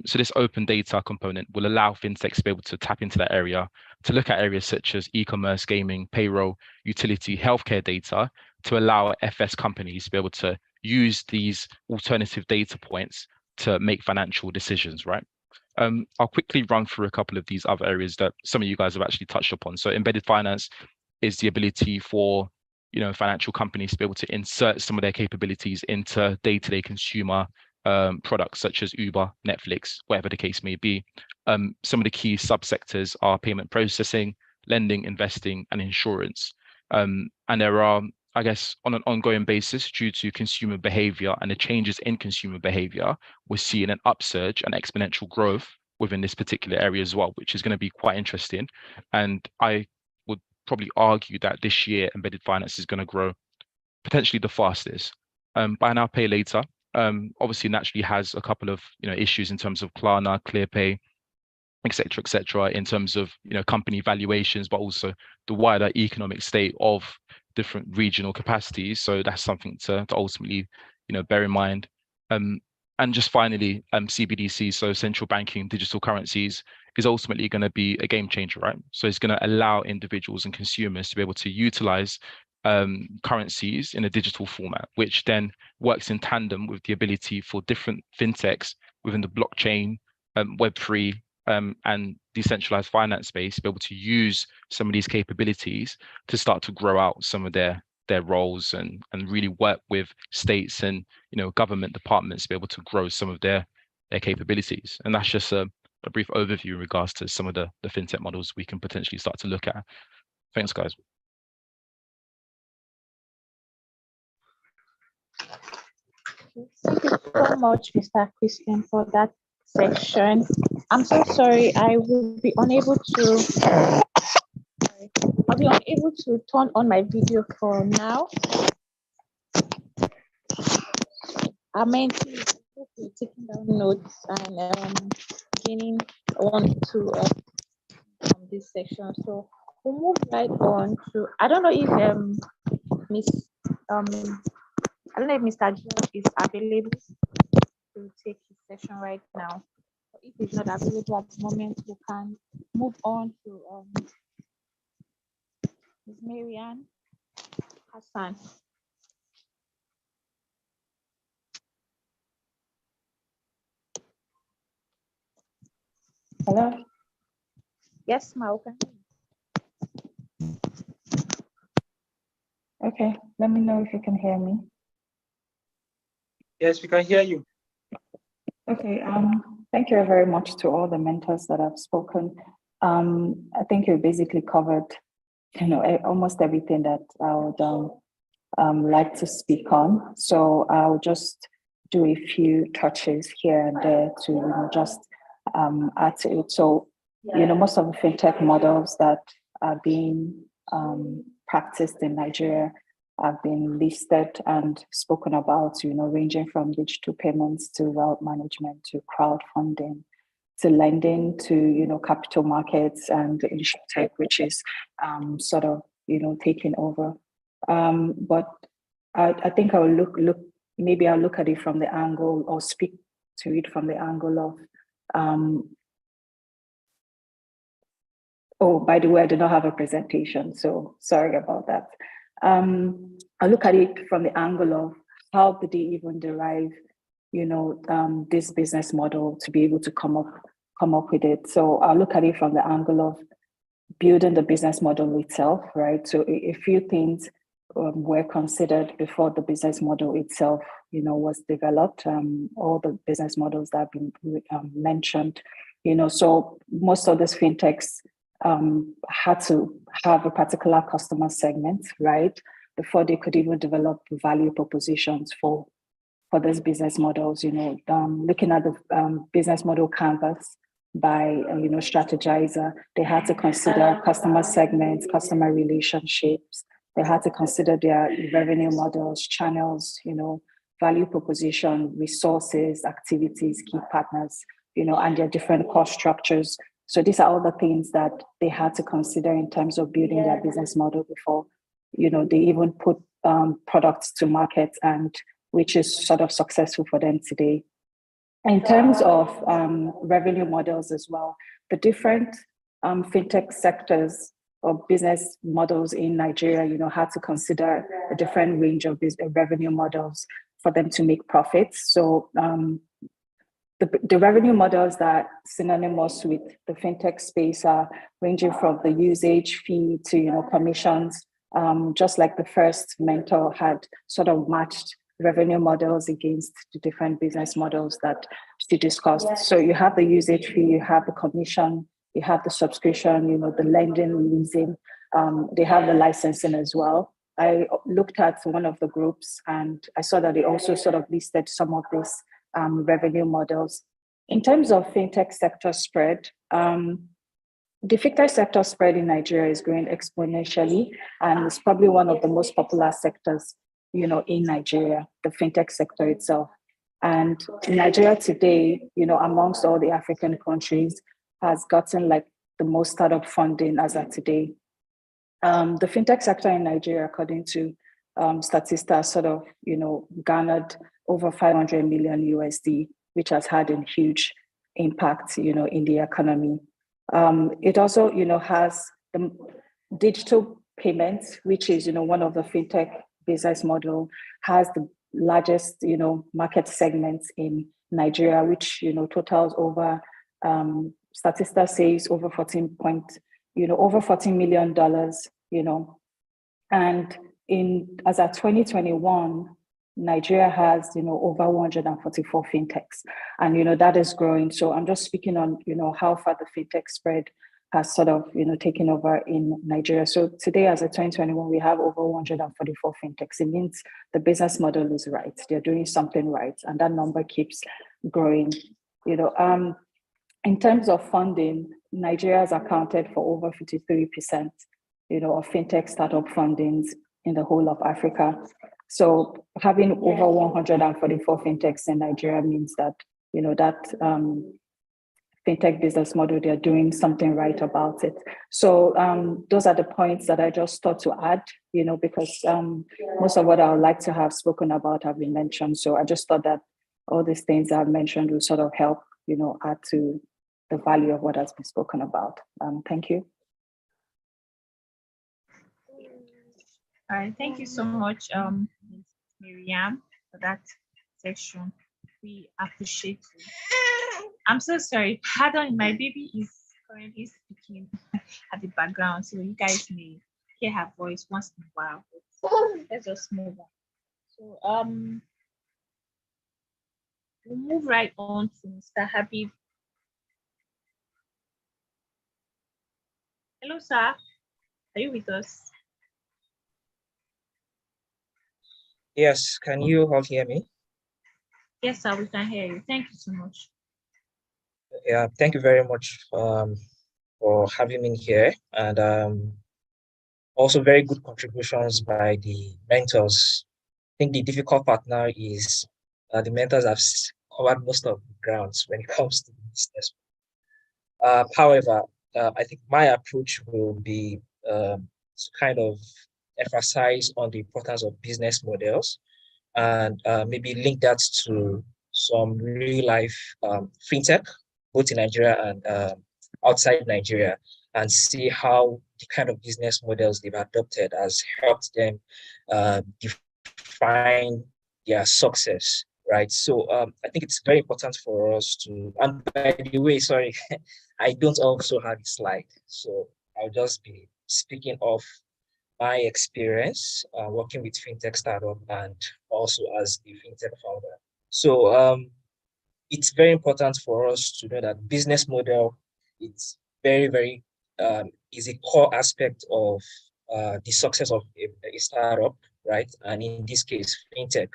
S6: So this open data component will allow fintechs to be able to tap into that area, to look at areas such as e-commerce, gaming, payroll, utility, healthcare data, to allow FS companies to be able to use these alternative data points to make financial decisions, right? I'll quickly run through a couple of these other areas that some of you guys have actually touched upon. So embedded finance is the ability for financial companies to be able to insert some of their capabilities into day-to-day consumer products such as Uber, Netflix, whatever the case may be. Some of the key subsectors are payment processing, lending, investing, and insurance. And there are, I guess, on an ongoing basis, due to consumer behavior and the changes in consumer behavior, we're seeing an upsurge and exponential growth within this particular area as well, which is going to be quite interesting. And I would probably argue that this year embedded finance is going to grow potentially the fastest. Buy now, pay later, obviously naturally has a couple of issues in terms of Klarna, ClearPay, et cetera, in terms of company valuations, but also the wider economic state of different regional capacities. So that's something to ultimately bear in mind. And just finally, CBDC, so central banking digital currencies, is ultimately going to be a game changer, right? So it's going to allow individuals and consumers to be able to utilize currencies in a digital format, which then works in tandem with the ability for different fintechs within the blockchain, Web3, and decentralized finance space to be able to use some of these capabilities to start to grow out some of their roles and really work with states and government departments to be able to grow some of their capabilities. And that's just a brief overview in regards to some of the fintech models we can potentially start to look at. Thanks, guys.
S2: Thank you so much, Mr. Christian, for that section. I'm so sorry, I'll be unable to turn on my video for now. I meant to taking down notes and gaining one to from this section. So we'll move right on to, I don't know if Mr. George is available to take his session right now. If he's not available at the moment, we can move on to Ms. Marianne Hassan.
S7: Hello?
S2: Yes, Ma, okay.
S7: Okay, let me know if you can hear me.
S3: Yes, we can hear you.
S7: Okay, thank you very much to all the mentors that have spoken. I think you basically covered, almost everything that I would like to speak on. So I'll just do a few touches here and there to just add to it. So, most of the fintech models that are being practiced in Nigeria have been listed and spoken about, ranging from digital payments to wealth management to crowdfunding to lending to, capital markets and insurtech, which is sort of, taking over. But I think I'll maybe I'll look at it from the angle or speak to it from the angle of, oh, by the way, I do not have a presentation, so sorry about that. I look at it from the angle of how did they even derive, this business model to be able to come up with it. So I'll look at it from the angle of building the business model itself, right? So a few things were considered before the business model itself, was developed. All the business models that have been mentioned, so most of these fintechs had to have a particular customer segment, right, before they could even develop value propositions for these business models. Looking at the business model canvas by Strategizer, they had to consider customer segments, customer relationships. They had to consider their revenue models, channels, value proposition, resources, activities, key partners, and their different cost structures. So these are all the things that they had to consider in terms of building their business model before, they even put products to market, and which is sort of successful for them today. In terms of revenue models as well, the different fintech sectors or business models in Nigeria, had to consider a different range of revenue models for them to make profits. So the revenue models that are synonymous with the fintech space are ranging from the usage fee to commissions, just like the first mentor had sort of matched revenue models against the different business models that she discussed. So you have the usage fee, you have the commission, you have the subscription, the lending, leasing, they have the licensing as well. I looked at one of the groups and I saw that they also sort of listed some of these revenue models. In terms of fintech sector spread, the fintech sector spread in Nigeria is growing exponentially, and it's probably one of the most popular sectors, in Nigeria, the fintech sector itself. And Nigeria today, amongst all the African countries, has gotten like the most startup funding as of today. The fintech sector in Nigeria, according to Statista, sort of, garnered over 500 million USD, which has had a huge impact, in the economy. It also, has the digital payments, which is, one of the fintech business model, has the largest, market segments in Nigeria, which, totals over, Statista says over $14 million, and as at 2021, Nigeria has, over 144 fintechs, and, that is growing. So I'm just speaking on, how far the fintech spread has sort of, taken over in Nigeria. So today, as of 2021, we have over 144 fintechs. It means the business model is right. They're doing something right, and that number keeps growing. In terms of funding, Nigeria has accounted for over 53%, of fintech startup fundings in the whole of Africa. So having over 144 fintechs in Nigeria means that, that fintech business model, they're doing something right about it. So those are the points that I just thought to add, because most of what I would like to have spoken about have been mentioned. So I just thought that all these things I've mentioned will sort of help, add to the value of what has been spoken about. Thank you.
S2: All right, thank you so much, Ms. Miriam, for that section. We appreciate you. I'm so sorry. Pardon, my baby is currently speaking at the background, so you guys may hear her voice once in a while. But let's just move on. So we'll move right on to Mr. Habib. Hello, sir. Are you with us?
S3: Yes, can you all hear me?
S2: Yes, sir, we can hear you. Thank you so much.
S3: Yeah, thank you very much for having me here, and also very good contributions by the mentors. I think the difficult part now is the mentors have covered most of the grounds when it comes to business. However, I think my approach will be to kind of emphasize on the importance of business models and maybe link that to some real life fintech, both in Nigeria and outside Nigeria, and see how the kind of business models they've adopted has helped them define their success, right? So I think it's very important for us to, and by the way, sorry, I don't also have a slide, so I'll just be speaking of my experience working with fintech startup and also as the fintech founder. So it's very important for us to know that business model, it's very, very is a core aspect of the success of a startup, right? And in this case, fintech.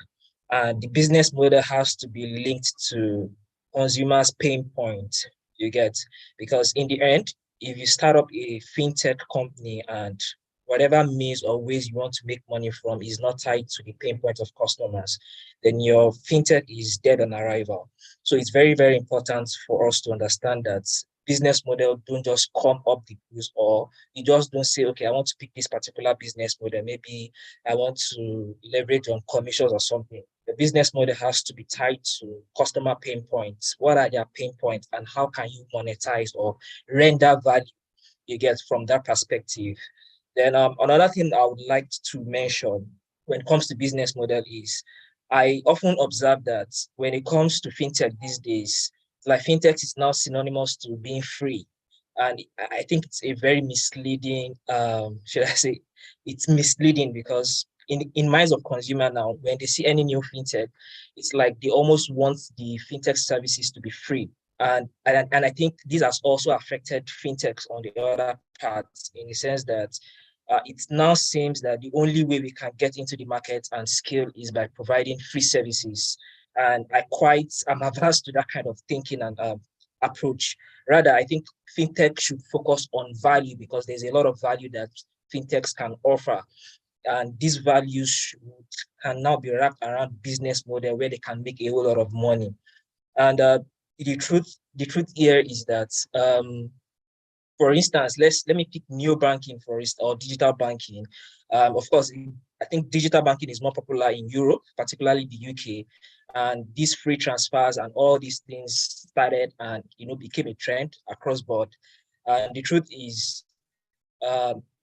S3: And the business model has to be linked to consumers' pain point, you get, because in the end, if you start up a fintech company and whatever means or ways you want to make money from is not tied to the pain point of customers, then your fintech is dead on arrival. So it's very, very important for us to understand that business model don't just come up the blues, or you just don't say, okay, I want to pick this particular business model. Maybe I want to leverage on commissions or something. The business model has to be tied to customer pain points. What are their pain points and how can you monetize or render value you get from that perspective? Then another thing I would like to mention when it comes to business model is I often observe that when it comes to fintech these days, like fintech is now synonymous to being free. And I think it's a very misleading, should I say, it's misleading because in minds of consumer now, when they see any new fintech, it's like they almost want the fintech services to be free. And I think this has also affected fintechs on the other parts, in the sense that it now seems that the only way we can get into the market and scale is by providing free services. And I'm averse to that kind of thinking and approach. Rather, I think fintech should focus on value, because there's a lot of value that fintechs can offer. And these values can now be wrapped around business model where they can make a whole lot of money. And the truth here is that, for instance, let me pick new banking or digital banking. Of course, I think digital banking is more popular in Europe, particularly the UK, and these free transfers and all these things started and became a trend across board. And the truth is,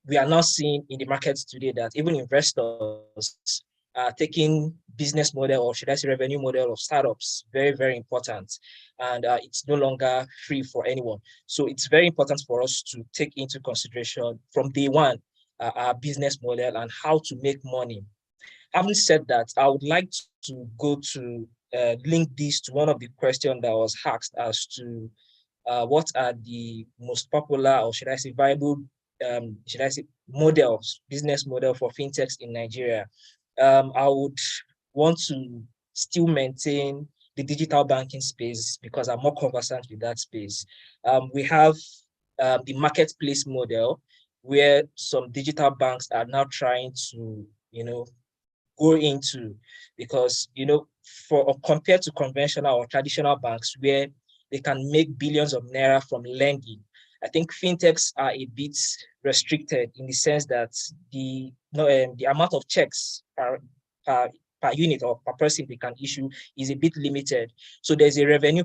S3: we are now seeing in the markets today that even investors are taking business model, or should I say revenue model, of startups very, very important. And it's no longer free for anyone. So it's very important for us to take into consideration from day one our business model and how to make money. Having said that, I would like to go to link this to one of the questions that was asked as to what are the most popular, or should I say viable, business model for fintechs in Nigeria. I would want to still maintain the digital banking space because I'm more conversant with that space. We have the marketplace model, where some digital banks are now trying to, go into, because, compared to conventional or traditional banks where they can make billions of naira from lending, I think fintechs are a bit restricted in the sense that the amount of checks per unit or per person they can issue is a bit limited. So there's a revenue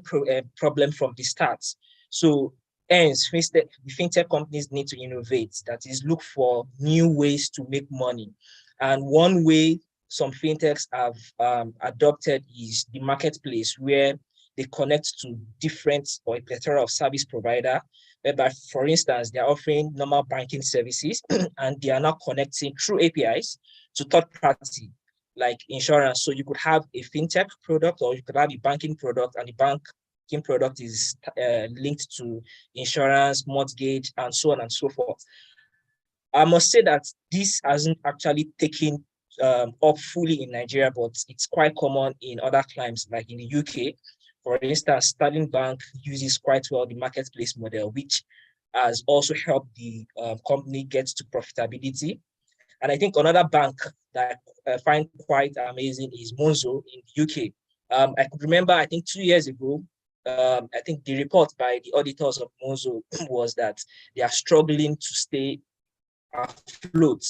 S3: problem from the start. So hence, the fintech companies need to innovate, that is, look for new ways to make money. And one way some fintechs have adopted is the marketplace, where they connect to different or a plethora of service provider, whereby, for instance, they're offering normal banking services and they are now connecting through APIs to third party, like insurance. So you could have a fintech product, or you could have a banking product, and the banking product is linked to insurance, mortgage, and so on and so forth. I must say that this hasn't actually taken up fully in Nigeria, but it's quite common in other climes, like in the UK. For instance, Sterling Bank uses quite well the marketplace model, which has also helped the company get to profitability. And I think another bank that I find quite amazing is Monzo in the UK. I could remember, I think 2 years ago, I think the report by the auditors of Monzo was that they are struggling to stay afloat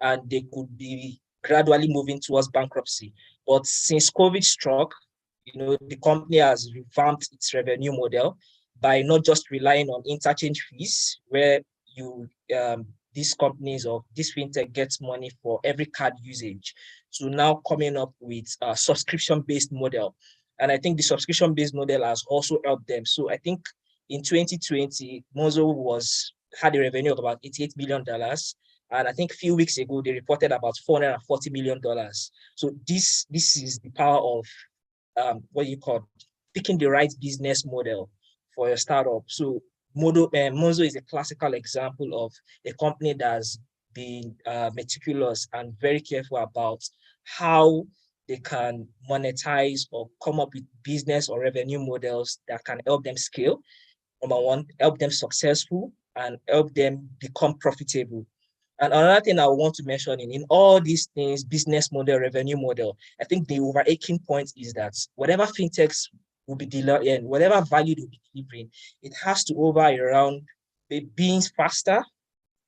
S3: and they could be gradually moving towards bankruptcy. But since COVID struck, the company has revamped its revenue model by not just relying on interchange fees, where these companies or this fintech gets money for every card usage, to now coming up with a subscription-based model. And I think the subscription-based model has also helped them. So I think in 2020, Monzo had a revenue of about $88 million. And I think a few weeks ago, they reported about $440 million. So this is the power of picking the right business model for your startup. So Monzo is a classical example of a company that's been meticulous and very careful about how they can monetize or come up with business or revenue models that can help them scale. Number one, help them successful and help them become profitable. And another thing I want to mention in all these things, business model, revenue model, I think the overarching point is that whatever fintechs will be delivering, whatever value they'll be delivering, it has to override around being faster,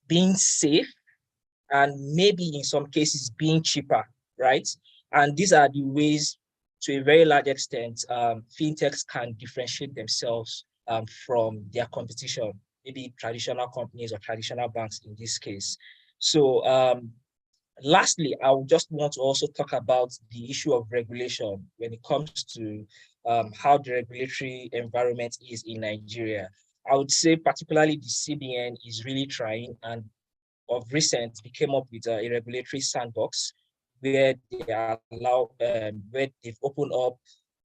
S3: being safe, and maybe in some cases being cheaper, right? And these are the ways, to a very large extent, fintechs can differentiate themselves from their competition, maybe traditional companies or traditional banks in this case. So lastly, I would just want to also talk about the issue of regulation when it comes to how the regulatory environment is in Nigeria. I would say particularly the CBN is really trying, and of recent, we came up with a regulatory sandbox where they allow, where they've opened up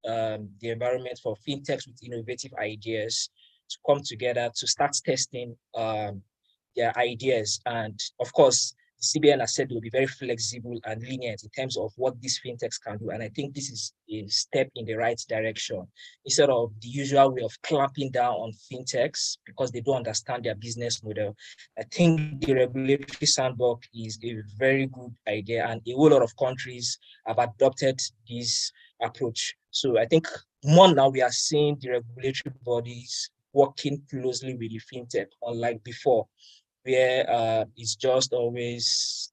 S3: the environment for fintechs with innovative ideas to come together to start testing their ideas. And of course, the CBN has said they will be very flexible and lenient in terms of what these fintechs can do. And I think this is a step in the right direction, instead of the usual way of clamping down on fintechs because they don't understand their business model. I think the regulatory sandbox is a very good idea, and a whole lot of countries have adopted this approach. So I think more now we are seeing the regulatory bodies working closely with the fintech, unlike before, where it's just always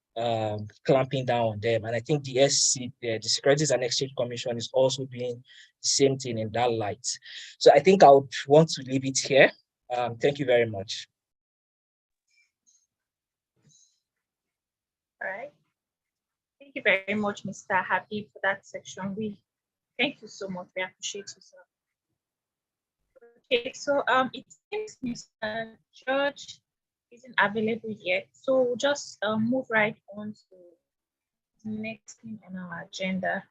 S3: clamping down on them. And I think the SEC, the Securities and Exchange Commission, is also doing the same thing in that light. So I think I would want to leave it here. Thank you very much.
S2: All right. Thank you very much, Mr. Happy, for that section. We thank you so much. We appreciate you, sir. Okay, so it seems Mr. George isn't available yet, so we'll just move right on to the next thing on our agenda,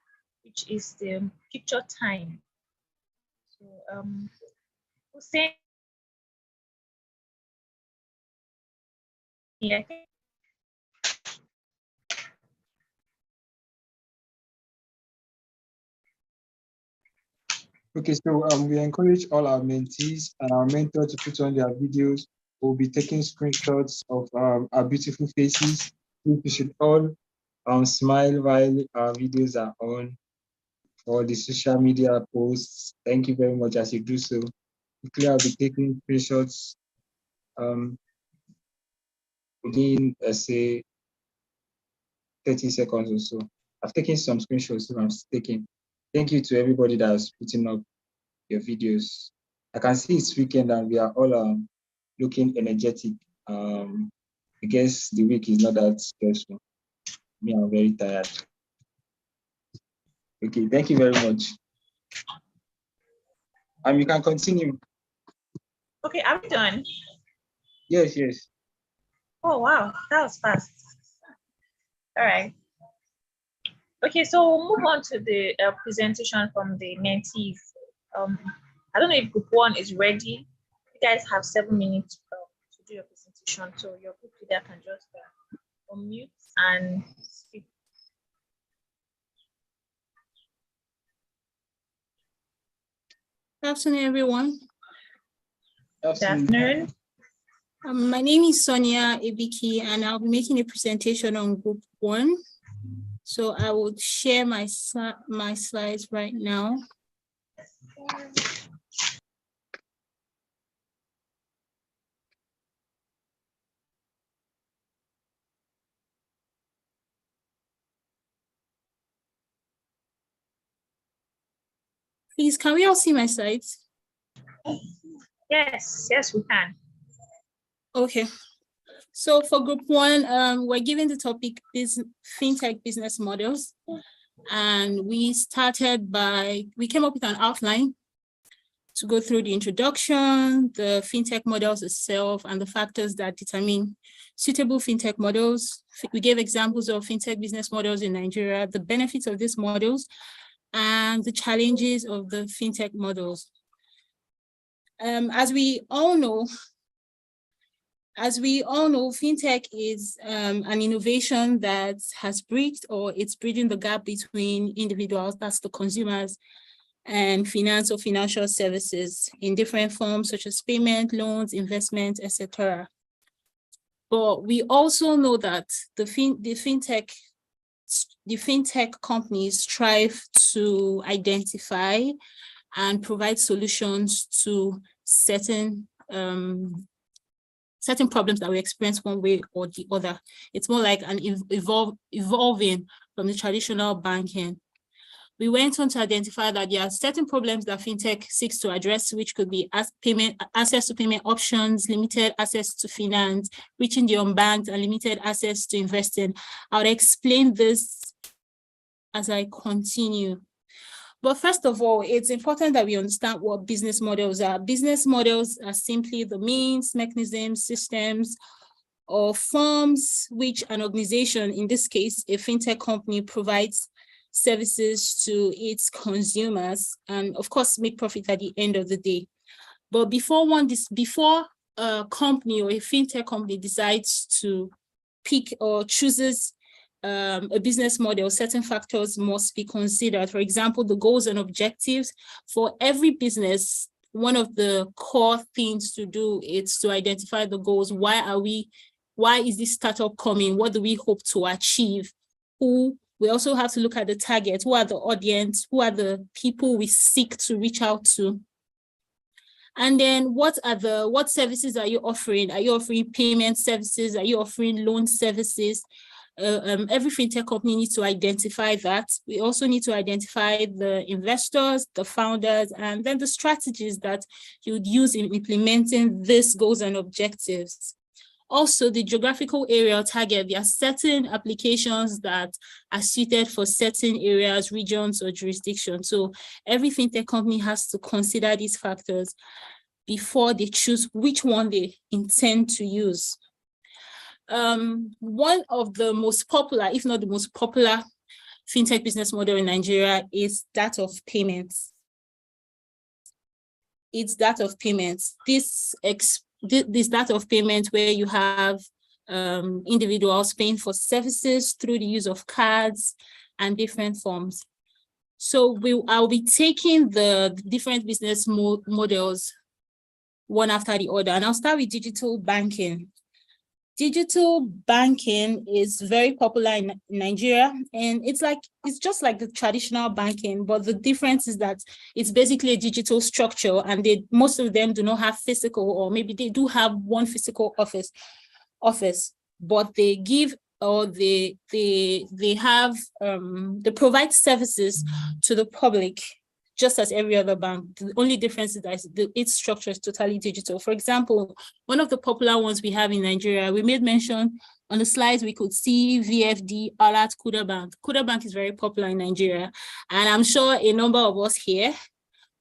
S2: which is the picture time. So Hussein, yeah, I think.
S1: Okay, so we encourage all our mentees and our mentors to put on their videos. We'll be taking screenshots of our beautiful faces. We should all smile while our videos are on for the social media posts. Thank you very much as you do so. Quickly, I'll be taking screenshots within, say, 30 seconds or so. I've taken some screenshots, so I'm taking. Thank you to everybody that's putting up your videos. I can see it's weekend and we are all looking energetic. I guess the week is not that stressful. Me, I'm very tired. Okay, thank you very much. You can continue.
S2: Okay, are we done?
S1: Yes, yes.
S2: Oh, wow, that was fast. All right. Okay, so we'll move on to the presentation from the mentees. I don't know if group 1 is ready. You guys have 7 minutes to do your presentation, so your group leader can just unmute and speak.
S8: Good afternoon, everyone.
S2: Good afternoon.
S8: My name is Sonia Ibiki, and I'll be making a presentation on Group 1. So I will share my slides right now. Please, can we all see my slides?
S2: Yes, yes, we can.
S8: Okay. So for Group 1, we're given the topic FinTech business models. And we came up with an outline to go through the introduction, the FinTech models itself, and the factors that determine suitable FinTech models. We gave examples of FinTech business models in Nigeria, the benefits of these models, and the challenges of the FinTech models. As we all know, FinTech is an innovation that has bridged, or it's bridging the gap between individuals, that's the consumers, and finance or financial services in different forms such as payment, loans, investment, etc. But we also know that the FinTech companies strive to identify and provide solutions to certain problems that we experience one way or the other. It's more like an evolving from the traditional banking. We went on to identify that there are certain problems that FinTech seeks to address, which could be access to payment options, limited access to finance, reaching the unbanked, and limited access to investing. I'll explain this as I continue. But first of all, it's important that we understand what business models are. Business models are simply the means, mechanisms, systems, or forms which an organization, in this case, a fintech company, provides services to its consumers and of course make profit at the end of the day. But before a company or a fintech company decides to pick or chooses a business model, certain factors must be considered. For example, the goals and objectives. For every business, one of the core things to do is to identify the goals. Why is this startup coming? What do we hope to achieve? We also have to look at the target. Who are the audience? Who are the people we seek to reach out to? And then what services are you offering? Are you offering payment services? Are you offering loan services? Every fintech company needs to identify that. We also need to identify the investors, the founders, and then the strategies that you would use in implementing these goals and objectives. Also, the geographical area target. There are certain applications that are suited for certain areas, regions, or jurisdictions. So every fintech company has to consider these factors before they choose which one they intend to use. One of the most popular, if not the most popular, fintech business model in Nigeria is that of payments. It's that of payments. This that of payment where you have individuals paying for services through the use of cards and different forms. So I'll be taking the different business models one after the other, and I'll start with digital banking. Digital banking is very popular in Nigeria, and it's just like the traditional banking, but the difference is that it's basically a digital structure, and most of them do not have physical, or maybe they do have one physical office, but they give or they provide services to the public just as every other bank. The only difference is that its structure is totally digital. For example, one of the popular ones we have in Nigeria, we made mention on the slides, we could see VFD, Alat, Kuda Bank. Kuda Bank is very popular in Nigeria, and I'm sure a number of us here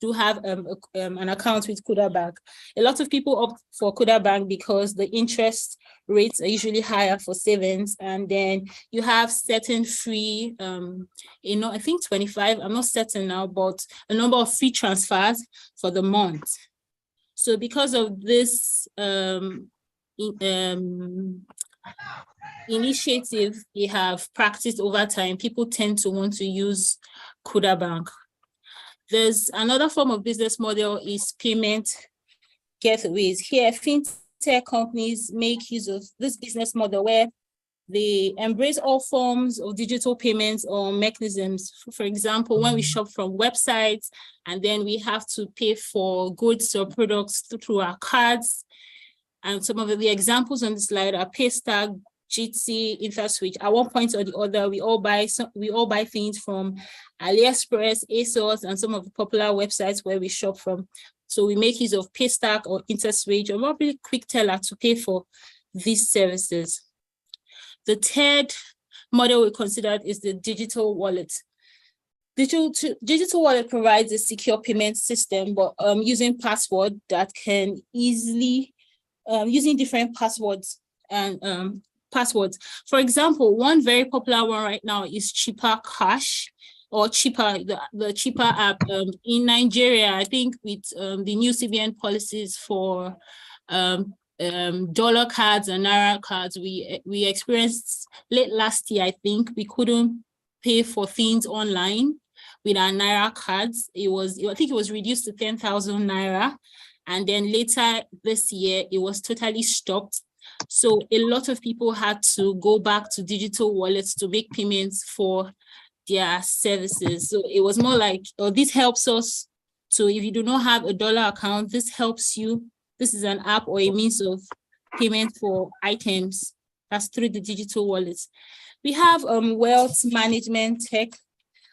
S8: do have an account with Kuda Bank. A lot of people opt for Kuda Bank because the interest rates are usually higher for savings, and then you have certain free, I think 25, I'm not certain now, but a number of free transfers for the month. So because of this initiative we have practiced over time, people tend to want to use Kuda Bank. There's another form of business model is payment gateways. Here, fintech companies make use of this business model where they embrace all forms of digital payments or mechanisms. For example, when we shop from websites and then we have to pay for goods or products through our cards. And some of the examples on the slide are Paystack, Jitsi, InterSwitch. At one point or the other, we all buy things from AliExpress, ASOS, and some of the popular websites where we shop from. So we make use of Paystack or InterSwitch or probably QuickTeller to pay for these services. The third model we considered is the digital wallet. Digital wallet provides a secure payment system, but using password that can easily using different passwords and passwords. For example, one very popular one right now is JIIPCC or Cheaper, the Cheaper app in Nigeria. I think with the new CBN policies for dollar cards and naira cards, we experienced late last year, I think, we couldn't pay for things online with our naira cards. I think it was reduced to 10,000 naira. And then later this year, it was totally stopped. So a lot of people had to go back to digital wallets to make payments for their services. So it was more like, this helps us. So if you do not have a dollar account, this helps you. This is an app or a means of payment for items. That's through the digital wallets. We have wealth management tech.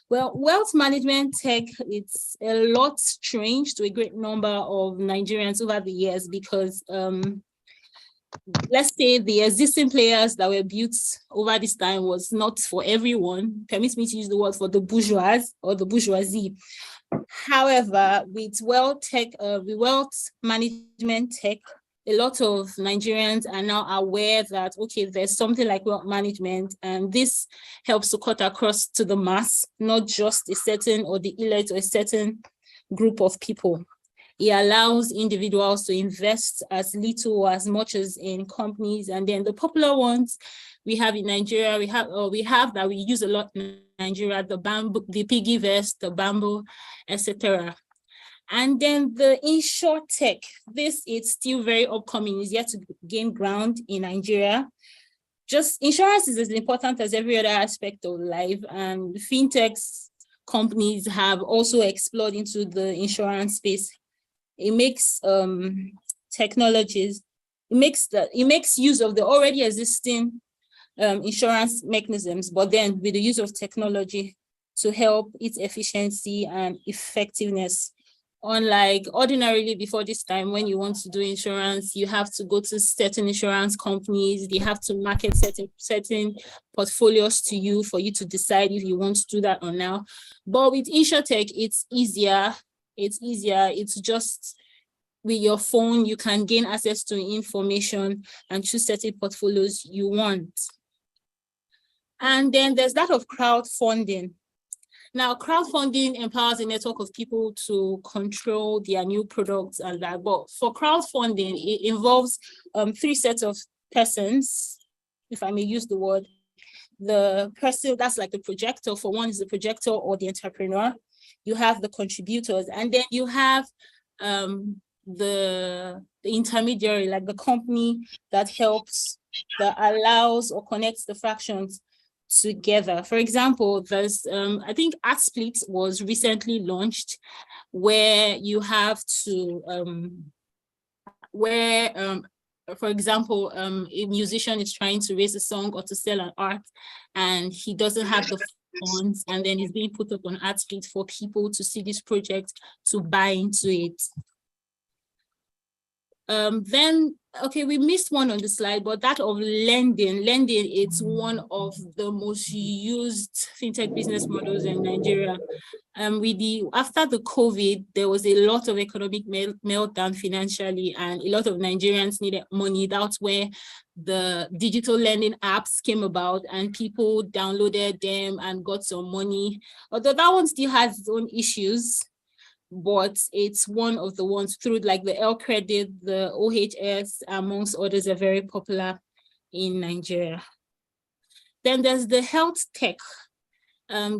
S8: Well, wealth management tech, it's a lot changed to a great number of Nigerians over the years because let's say the existing players that were built over this time was not for everyone. Permits me to use the word for the bourgeois or the bourgeoisie. However, with wealth management tech, a lot of Nigerians are now aware that, okay, there's something like wealth management, and this helps to cut across to the mass, not just a certain or the elite or a certain group of people. It allows individuals to invest as little or as much as in companies. And then the popular ones we have in Nigeria, we have that we use a lot in Nigeria, the bamboo, the piggy vest, the bamboo, etc. And then the InsurTech, this is still very upcoming, is yet to gain ground in Nigeria. Just insurance is as important as every other aspect of life, and fintechs companies have also explored into the insurance space. It makes technologies, it makes use of the already existing insurance mechanisms, but then with the use of technology to help its efficiency and effectiveness. Unlike ordinarily before this time, when you want to do insurance, you have to go to certain insurance companies, they have to market certain portfolios to you for you to decide if you want to do that or not. But with InsurTech, it's easier. It's just with your phone, you can gain access to information and choose certain portfolios you want. And then there's that of crowdfunding. Now, crowdfunding empowers a network of people to control their new products and that. But for crowdfunding, it involves 3 sets of persons, if I may use the word. The person that's like the projector, for one is the projector or the entrepreneur. You have the contributors, and then you have the intermediary, like the company that helps, that allows or connects the fractions together. For example, there's I think AdSplit was recently launched, where you have to for example, a musician is trying to raise a song or to sell an art, and he doesn't have the funds, and then it's being put up on AdSplit for people to see this project, to buy into it. Then, okay, we missed one on the slide, but that of lending. Lending, it's one of the most used fintech business models in Nigeria. After the COVID, there was a lot of economic meltdown financially, and a lot of Nigerians needed money. That's where the digital lending apps came about, and people downloaded them and got some money. Although that one still has its own issues, but it's one of the ones through, like the L Credit, the OHS, amongst others, are very popular in Nigeria. Then there's the health tech.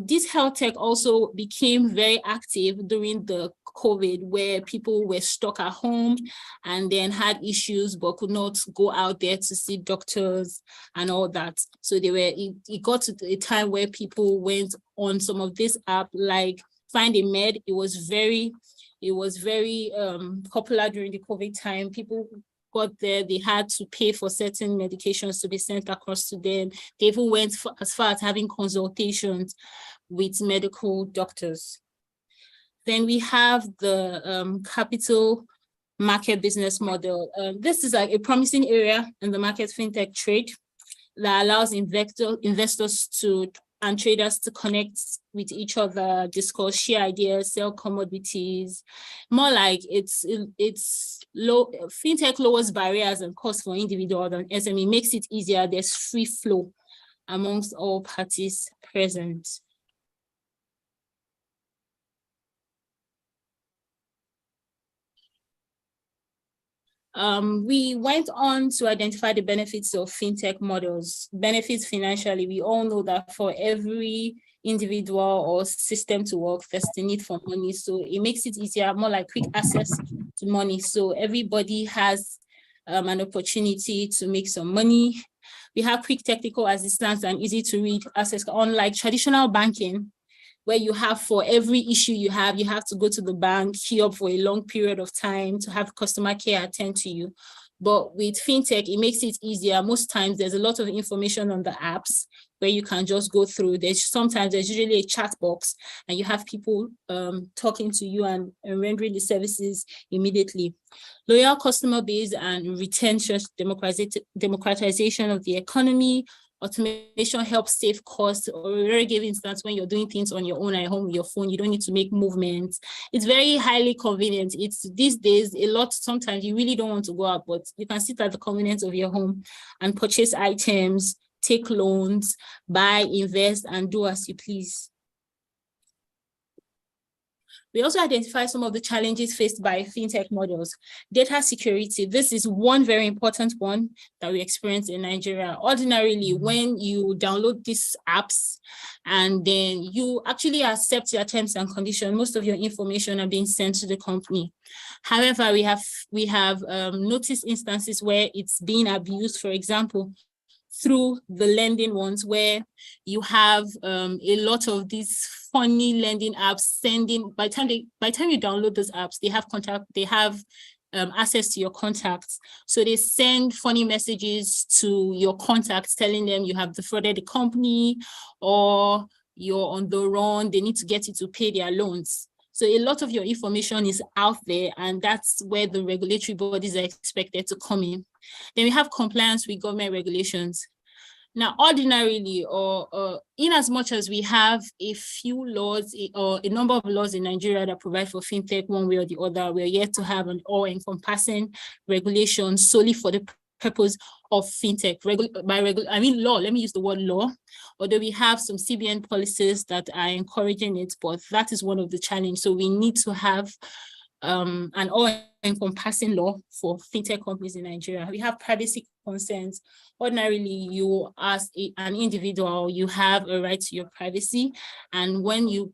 S8: This health tech also became very active during the COVID, where people were stuck at home and then had issues but could not go out there to see doctors and all that. So it got to a time where people went on some of this app, like Find a Med. It was very popular during the COVID time. People got there, they had to pay for certain medications to be sent across to them. They even went as far as having consultations with medical doctors. Then we have the capital market business model. This is like a promising area in the market fintech trade that allows investors and traders to connect with each other, discuss, share ideas, sell commodities. More like it's low. Fintech lowers barriers and costs for individuals and SME, makes it easier. There's free flow amongst all parties present. We went on to identify the benefits of fintech models. Benefits financially, we all know that for every individual or system to work, there's the need for money. So it makes it easier, more like quick access to money. So everybody has an opportunity to make some money. We have quick technical assistance and easy to read access, unlike traditional banking, where you have, for every issue you have to go to the bank, queue up for a long period of time to have customer care attend to you. But with fintech, it makes it easier. Most times there's a lot of information on the apps where you can just go through. Sometimes there's usually a chat box, and you have people talking to you and rendering the services immediately. Loyal customer base and retention, democratization of the economy, automation helps save costs, or a very given instance when you're doing things on your own at home with your phone, you don't need to make movements. It's very highly convenient. It's these days a lot, sometimes you really don't want to go out, but you can sit at the convenience of your home and purchase items, take loans, buy, invest, and do as you please. We also identify some of the challenges faced by fintech models. Data security, this is one very important one that we experience in Nigeria. Ordinarily, when you download these apps and then you actually accept your terms and conditions, most of your information are being sent to the company. However, we have noticed instances where it's being abused, for example, through the lending ones, where you have a lot of these funny lending apps sending, by the time you download those apps, they have access to your contacts. So they send funny messages to your contacts telling them you have defrauded the company or you're on the run, they need to get you to pay their loans. So a lot of your information is out there, and that's where the regulatory bodies are expected to come in. Then we have compliance with government regulations. Now, ordinarily, or in as much as we have a few laws or a number of laws in Nigeria that provide for fintech one way or the other, we're yet to have an all-encompassing regulation solely for the purpose of fintech. I mean law, let me use the word law, although we have some CBN policies that are encouraging it, but that is one of the challenges. So we need to have an all-encompassing law for fintech companies in Nigeria. We have privacy concerns. Ordinarily, you as an individual, you have a right to your privacy. And when you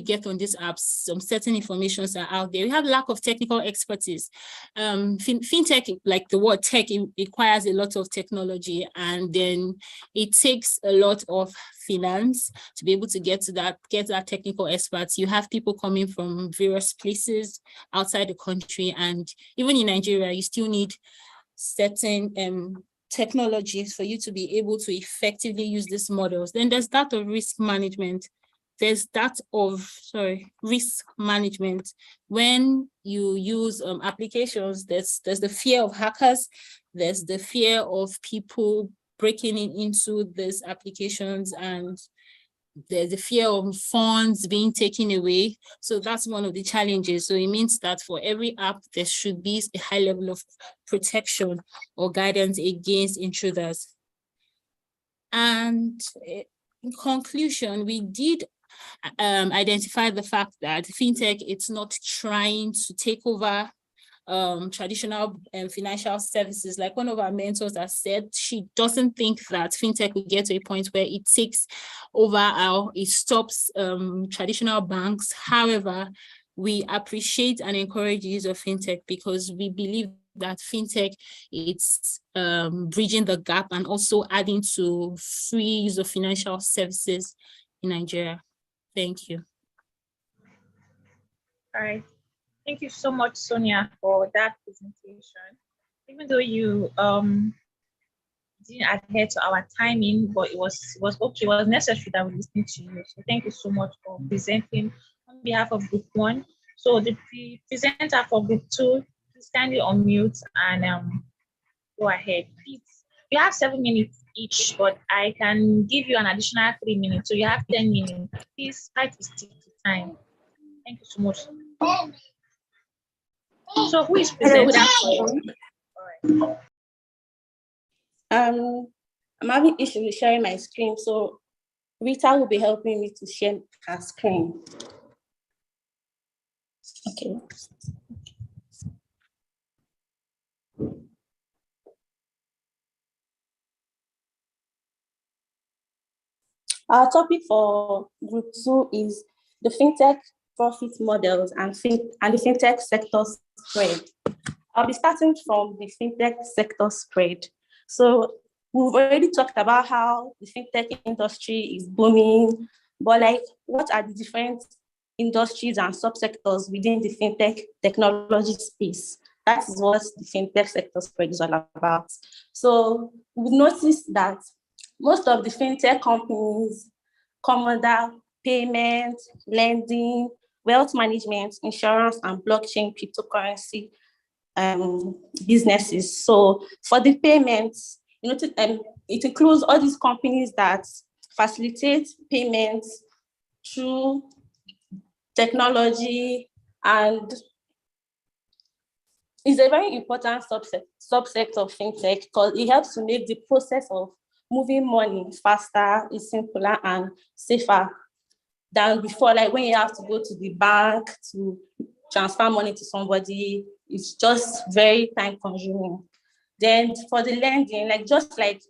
S8: get on these apps, some certain informations are out there. We have lack of technical expertise. Fintech, like the word tech, it requires a lot of technology, and then it takes a lot of finance to be able to get that technical experts. You have people coming from various places outside the country, and even in Nigeria, you still need certain technologies for you to be able to effectively use these models. Then there's that of risk management. Risk management. When you use applications, there's the fear of hackers, there's the fear of people breaking into these applications, and there's the fear of funds being taken away. So that's one of the challenges. So it means that for every app, there should be a high level of protection or guidance against intruders. And in conclusion, we did identify the fact that fintech, it's not trying to take over traditional financial services. Like one of our mentors has said, she doesn't think that fintech will get to a point where it takes over it stops traditional banks. However, we appreciate and encourage the use of fintech because we believe that fintech, it's bridging the gap and also adding to free use of financial services in Nigeria. Thank you.
S2: All right. Thank you so much, Sonia, for that presentation. Even though you didn't adhere to our timing, but it was okay. It was necessary that we listen to you. So thank you so much for presenting on behalf of Group 1. So the presenter for Group 2, please kindly unmute and go ahead. Please, you have 7 minutes each, but I can give you an additional 3 minutes. So you have 10 minutes. Please try to stick to time. Thank you so much. So who is presenting? All right.
S9: I'm having issues with sharing my screen, so Rita will be helping me to share her screen. Okay. Our topic for Group 2 is the fintech profit models and the fintech sector spread. I'll be starting from the fintech sector spread. So we've already talked about how the fintech industry is booming, but like, what are the different industries and subsectors within the fintech technology space? That is what the fintech sector spread is all about. So we've noticed that most of the fintech companies come under payment, lending, wealth management, insurance, and blockchain cryptocurrency businesses. So for the payments, it includes all these companies that facilitate payments through technology, and is a very important subset of FinTech because it helps to make the process of moving money faster, is simpler and safer than before. Like when you have to go to the bank to transfer money to somebody, it's just very time consuming. Then for the lending, like just like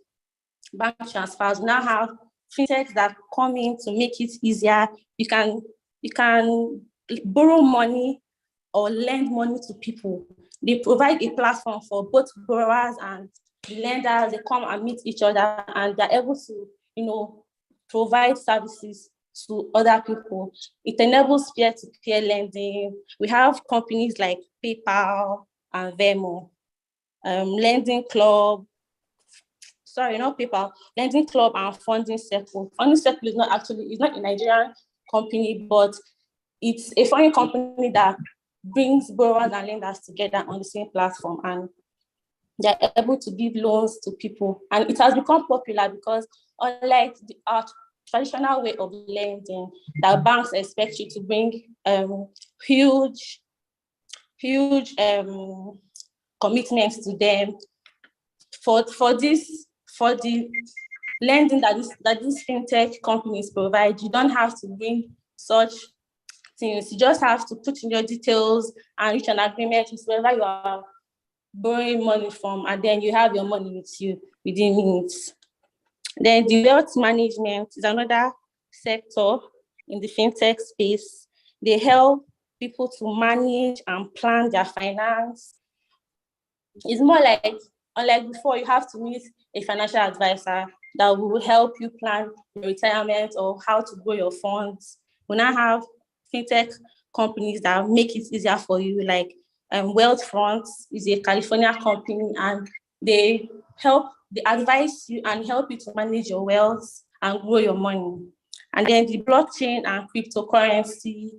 S9: bank transfers, we now have FinTechs that come in to make it easier. You can borrow money or lend money to people. They provide a platform for both borrowers and the lenders. They come and meet each other, and they're able to, provide services to other people. It enables peer-to-peer lending. We have companies like PayPal and Venmo, Lending Club. Sorry, not PayPal, Lending Club and Funding Circle. Funding Circle is not a Nigerian company, but it's a foreign company that brings borrowers and lenders together on the same platform, and they're able to give loans to people. And it has become popular because unlike our traditional way of lending, that banks expect you to bring huge commitments to them. For the lending that these FinTech companies provide, you don't have to bring such things. You just have to put in your details and reach an agreement with whoever you are borrowing money from, and then you have your money with you within minutes. Then the wealth management is another sector in the FinTech space. They help people to manage and plan their finance. It's more like, unlike before, you have to meet a financial advisor that will help you plan your retirement or how to grow your funds. We now have FinTech companies that make it easier for you, like Wealthfront is a California company, and they advise you and help you to manage your wealth and grow your money. And then the blockchain and cryptocurrency,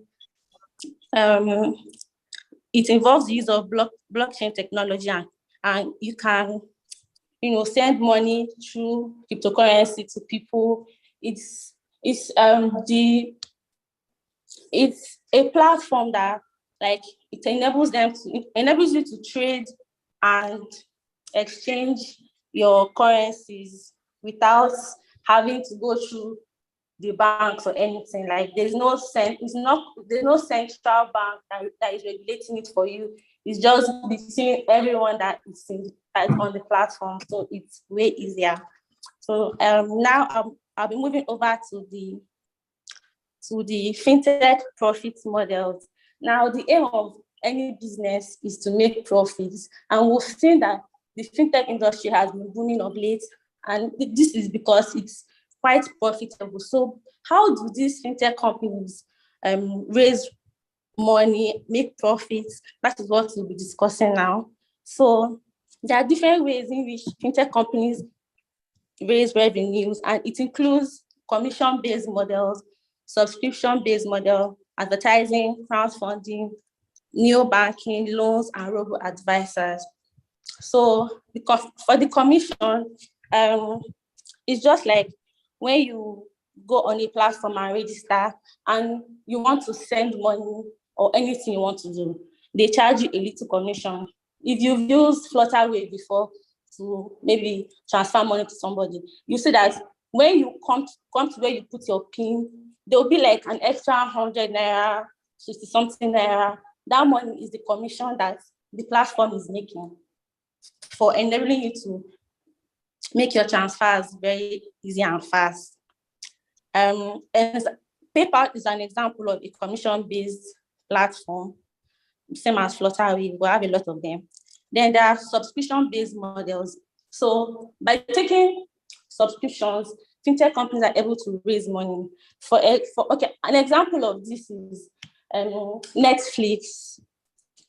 S9: it involves the use of blockchain technology, and you can send money through cryptocurrency to people. It's a platform that it enables you to trade and exchange your currencies without having to go through the banks or anything. Like there's no central bank that is regulating it for you. It's just between everyone that is on the platform, so it's way easier. So now I'll be moving over to the FinTech profit models. Now, the aim of any business is to make profits, and we've seen that the FinTech industry has been booming of late, and this is because it's quite profitable. So how do these FinTech companies raise money, make profits? That is what we'll be discussing now. So there are different ways in which FinTech companies raise revenues, and it includes commission-based models, subscription-based model, advertising, crowdfunding, neo-banking, loans, and robo-advisors. So for the commission, it's just like when you go on a platform and register and you want to send money or anything you want to do, they charge you a little commission. If you've used Flutterwave before to maybe transfer money to somebody, you see that when you come to where you put your PIN, there'll be like an extra 100 naira, 60 something naira. That money is the commission that the platform is making for enabling you to make your transfers very easy and fast. And PayPal is an example of a commission-based platform, same as Flutterwave. We have a lot of them. Then there are subscription-based models. So by taking subscriptions, FinTech companies are able to raise money. An example of this is Netflix.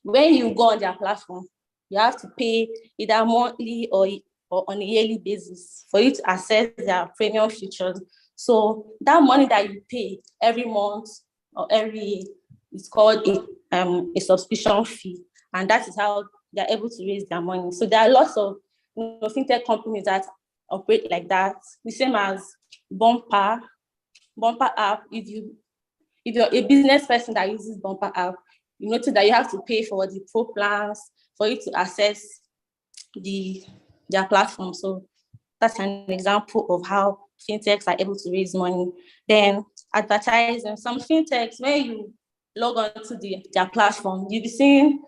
S9: When you go on their platform, you have to pay either monthly or on a yearly basis for you to access their premium features. So that money that you pay every month or it's called a subscription fee, and that is how they're able to raise their money. So there are lots of FinTech companies that operate like that. The same as Bumper app. If you're a business person that uses Bumper app, you notice that you have to pay for the pro plans for you to access their platform. So that's an example of how fintechs are able to raise money. Then advertising. Some fintechs, when you log on to their platform, you'll be seeing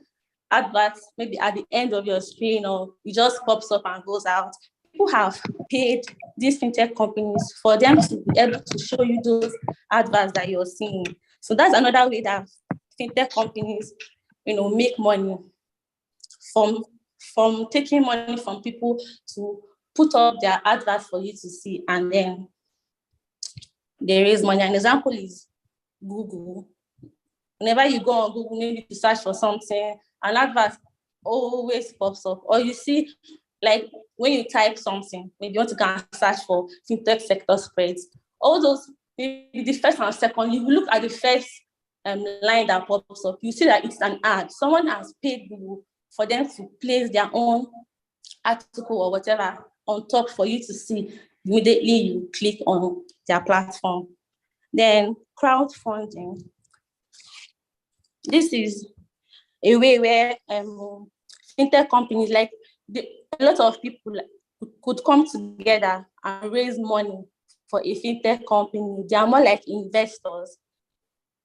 S9: adverts maybe at the end of your screen, or it just pops up and goes out. People have paid these fintech companies for them to be able to show you those adverts that you're seeing. So that's another way that fintech companies, make money from taking money from people to put up their adverts for you to see, and then they raise money. An example is Google. Whenever you go on Google, maybe to search for something, an advert always pops up. Or you see, like when you type something, maybe you want to go and search for fintech sector spreads, all those, maybe the first and second, you look at the first line that pops up, you see that it's an ad. Someone has paid Google for them to place their own article or whatever on top for you to see. Immediately you click on their platform. Then crowdfunding. This is a way where fintech companies, a lot of people could come together and raise money for a fintech company. They are more like investors.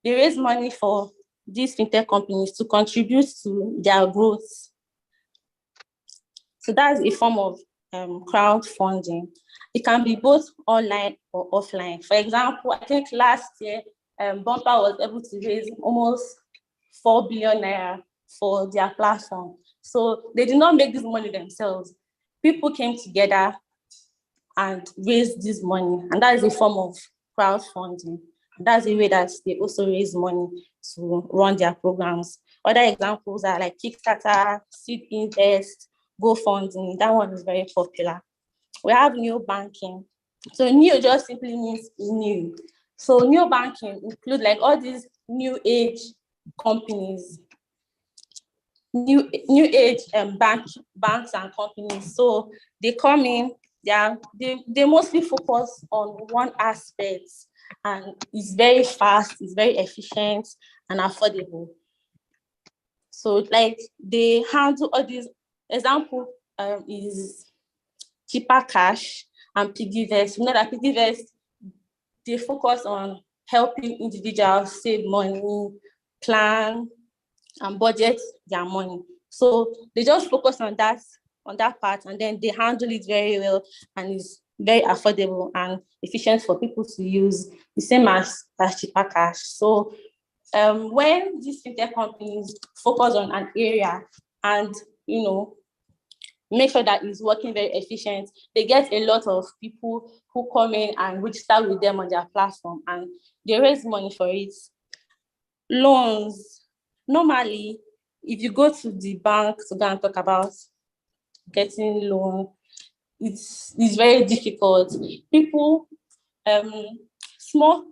S9: They raise money for these fintech companies to contribute to their growth. So that's a form of crowdfunding. It can be both online or offline. For example, I think last year, Bumper was able to raise almost 4 billion naira for their platform. So they did not make this money themselves. People came together and raised this money, and that is a form of crowdfunding. That's the way that they also raise money to run their programs. Other examples are like Kickstarter, Seed Invest, GoFundMe. That one is very popular. We have new banking. So new just simply means new. So new banking includes like all these new age companies, new age banks and companies. So they come in, they mostly focus on one aspect, and it's very fast, it's very efficient and affordable. So like they handle all these. Example is JIIPCC and PiggyVest. You know that PiggyVest, they focus on helping individuals save money, plan, and budget their money. So they just focus on that part, and then they handle it very well, and it's very affordable and efficient for people to use, the same as JIIPCC. So when these fintech companies focus on an area and make sure that it's working very efficient, they get a lot of people who come in and register with them on their platform, and they raise money for it. Loans. Normally, if you go to the bank to go and talk about getting loan, it's very difficult. People, small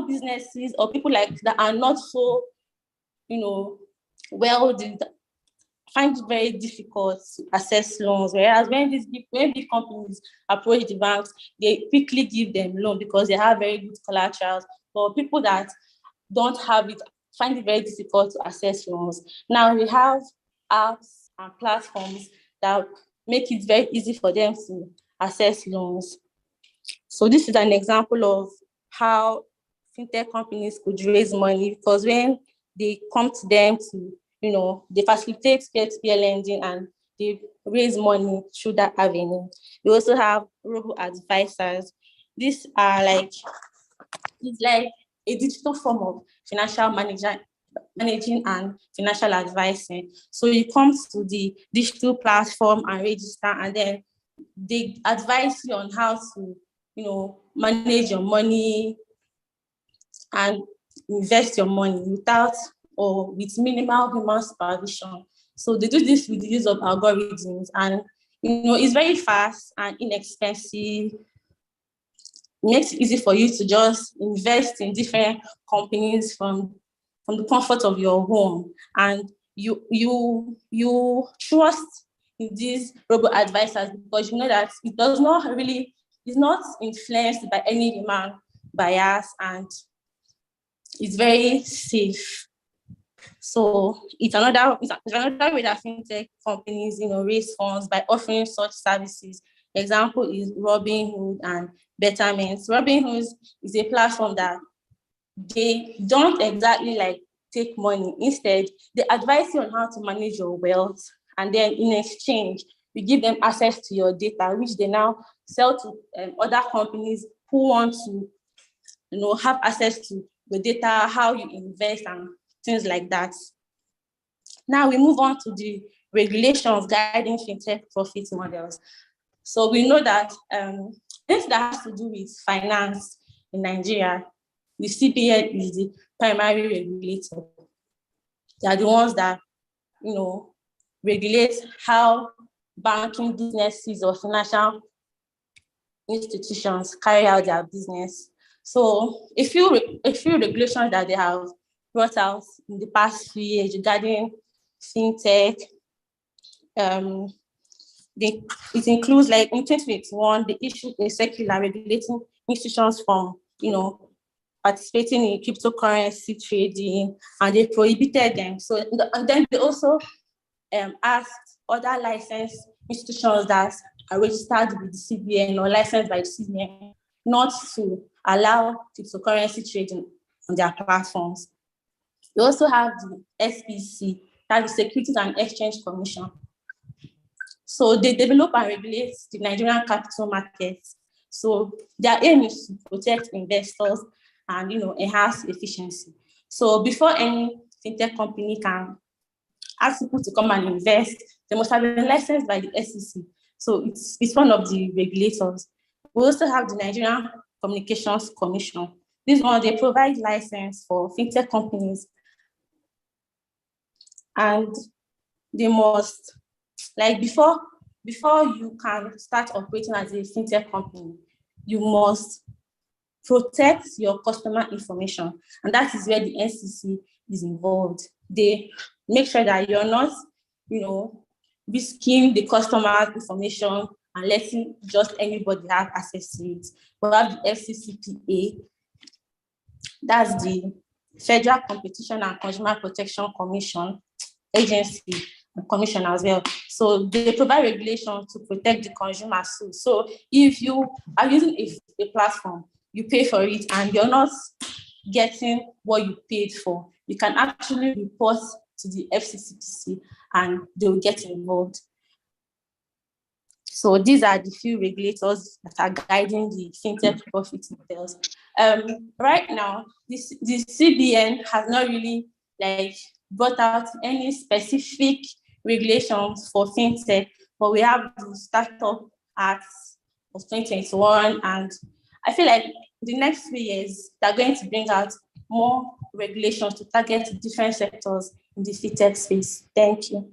S9: businesses or people like that are not so, well-did, find it very difficult to access loans. Whereas when big companies approach the banks, they quickly give them loan because they have very good collaterals. But people that don't have it find it very difficult to access loans. Now we have apps and platforms that make it very easy for them to access loans. So this is an example of how fintech companies could raise money, because when they come to them to, they facilitate peer-to-peer lending and they raise money through that avenue. We also have robo-advisors. These are it's like a digital form of financial managing and financial advising. So you come to the digital platform and register, and then they advise you on how to, manage your money and invest your money without or with minimal human supervision. So they do this with the use of algorithms, and it's very fast and inexpensive. It makes it easy for you to just invest in different companies from the comfort of your home, and you trust these robo advisors, because you know that it does not really, it's not influenced by any human bias, and it's very safe. So it's another way that fintech companies, raise funds by offering such services. Example is Robinhood and Betterment. Robinhood is a platform that they don't exactly like take money. Instead, they advise you on how to manage your wealth, and then in exchange, you give them access to your data, which they now sell to other companies who want to, have access to the data, how you invest and things like that. Now we move on to the regulations guiding fintech profit models. So we know that things that has to do with finance in Nigeria, the CBN is the primary regulator. They are the ones that, regulate how banking businesses or financial institutions carry out their business. So a few regulations that they have brought out in the past few years regarding fintech, it includes, like in 2021, they issued a circular regulating institutions from, participating in cryptocurrency trading, and they prohibited them. So, and then they also asked other licensed institutions that are registered with the CBN or licensed by the CBN not to allow cryptocurrency trading on their platforms. We also have the SEC, that's the Securities and Exchange Commission. So they develop and regulate the Nigerian capital markets. So their aim is to protect investors and enhance efficiency. So before any fintech company can ask people to come and invest, they must have been licensed by the SEC. So it's one of the regulators. We also have the Nigerian Communications Commission. This one, they provide license for fintech companies, and they must, like before you can start operating as a fintech company, you must protect your customer information, and that is where the SEC is involved. They make sure that you're not, risking the customer's information and letting just anybody have access to it. We have the FCCPA, that's the Federal Competition and Consumer Protection Commission agency and commission as well. So they provide regulation to protect the consumer. So if you are using a platform, you pay for it and you're not getting what you paid for, you can actually report to the FCCPC and they will get involved. So these are the few regulators that are guiding the fintech profit models. Right now, the CBN has not really brought out any specific regulations for fintech, but we have the Startup Act of 2021, and I feel like the next few years they're going to bring out more regulations to target different sectors in the fintech space. Thank you.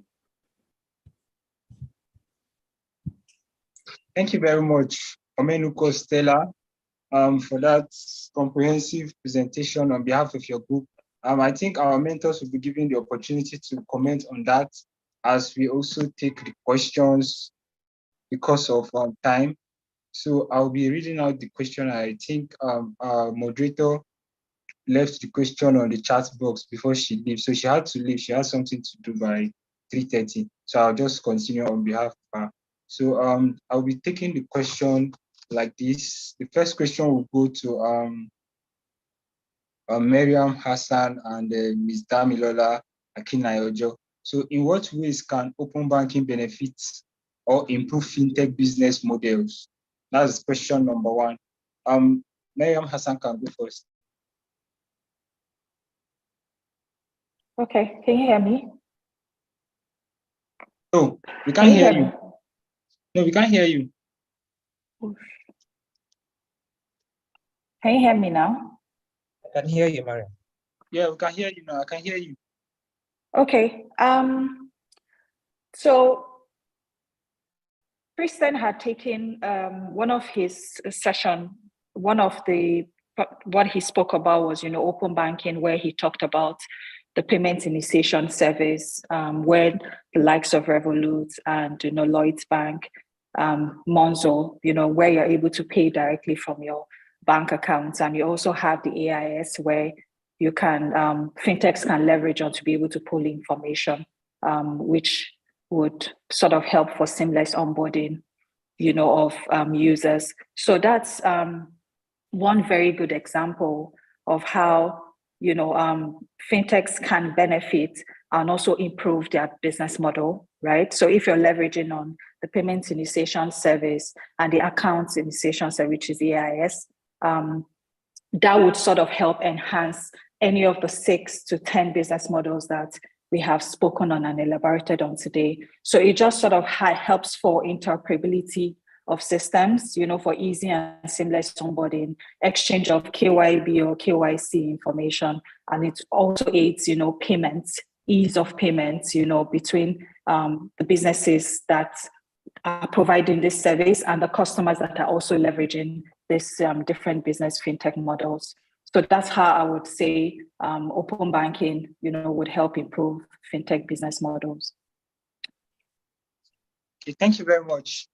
S1: Thank you very much, Omenuko Stella, for that comprehensive presentation on behalf of your group. I think our mentors will be given the opportunity to comment on that as we also take the questions because of time. So I'll be reading out the question. I think our moderator left the question on the chat box before she leaves. So she had to leave. She has something to do by 3:30. So I'll just continue on behalf of her. So I'll be taking the question like this. The first question will go to Miriam Hassan and Ms. Damilola Akinayojo. So in what ways can open banking benefit or improve fintech business models? That's question number one. Miriam Hassan can go first.
S7: Okay, can you hear me?
S1: No, we can't hear you. No, we can't hear you.
S7: Can you hear me now?
S3: I can hear you, Mariam.
S1: Yeah, we can hear you now. I can hear you.
S7: Okay. So Kristen had taken one of his session. What he spoke about was, open banking, where he talked about the payment initiation service, where the likes of Revolut and Lloyds Bank, Monzo, where you're able to pay directly from your bank accounts. And you also have the AIS, where you can fintechs can leverage on to be able to pull information, which would sort of help for seamless onboarding, of users. So that's one very good example of how fintechs can benefit and also improve their business model, right? So if you're leveraging on the payments initiation service and the accounts initiation service, which is AIS, that would sort of help enhance any of the 6 to 10 business models that we have spoken on and elaborated on today. So it just sort of helps for interoperability of systems, for easy and seamless onboarding, exchange of KYB or KYC information, and it also aids, payments, ease of payments, between the businesses that are providing this service and the customers that are also leveraging this different business fintech models. So that's how I would say open banking, would help improve fintech business models.
S1: Okay, thank you very much.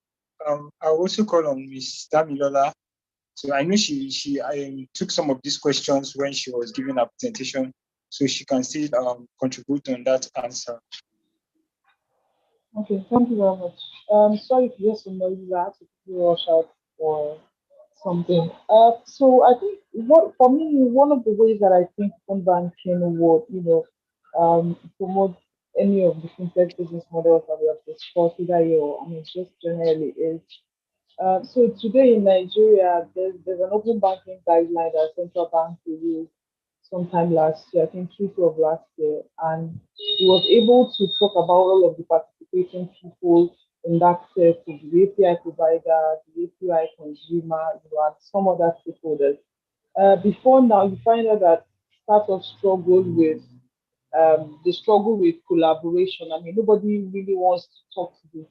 S1: I'll also call on Ms. Damilola. So I know she took some of these questions when she was giving her presentation, so she can still contribute on that answer.
S5: Okay, thank you very much. Sorry if you hear some noises, I have to rush out for something. So I think for me, one of the ways that I think open banking would, promote any of the fintech business models that we have discussed either here or just generally is. So today in Nigeria, there's an open banking guideline that central bank released sometime last year, I think Q2 of last year, and it was able to talk about all of the participating people in that sector, the API provider, the API consumer, and some other stakeholders. Before now, you find out that startups struggle with collaboration. I mean, nobody really wants to talk to the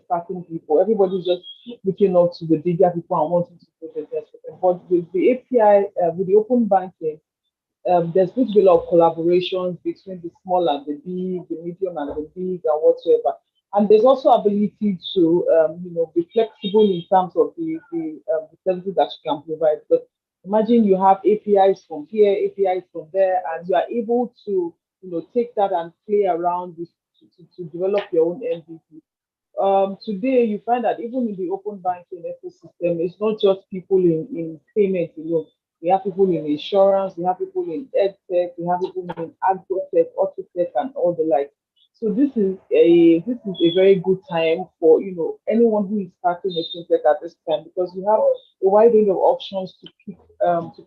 S5: starting people. Everybody's just looking up to the bigger people and wanting to put their best. But with the API, with the open banking, there's going to be a lot of collaborations between the small and the big, the medium and the big, and whatsoever. And there's also ability to, be flexible in terms of the services that you can provide. But imagine you have APIs from here, APIs from there, and you are able to, take that and play around with to develop your own MVP. Today, you find that even in the open banking ecosystem, it's not just people in payment alone. We have people in insurance, we have people in edtech, we have people in agrotech, autotech, and all the like. So this is a very good time for anyone who is starting a fintech at this time, because you have a wide range of options to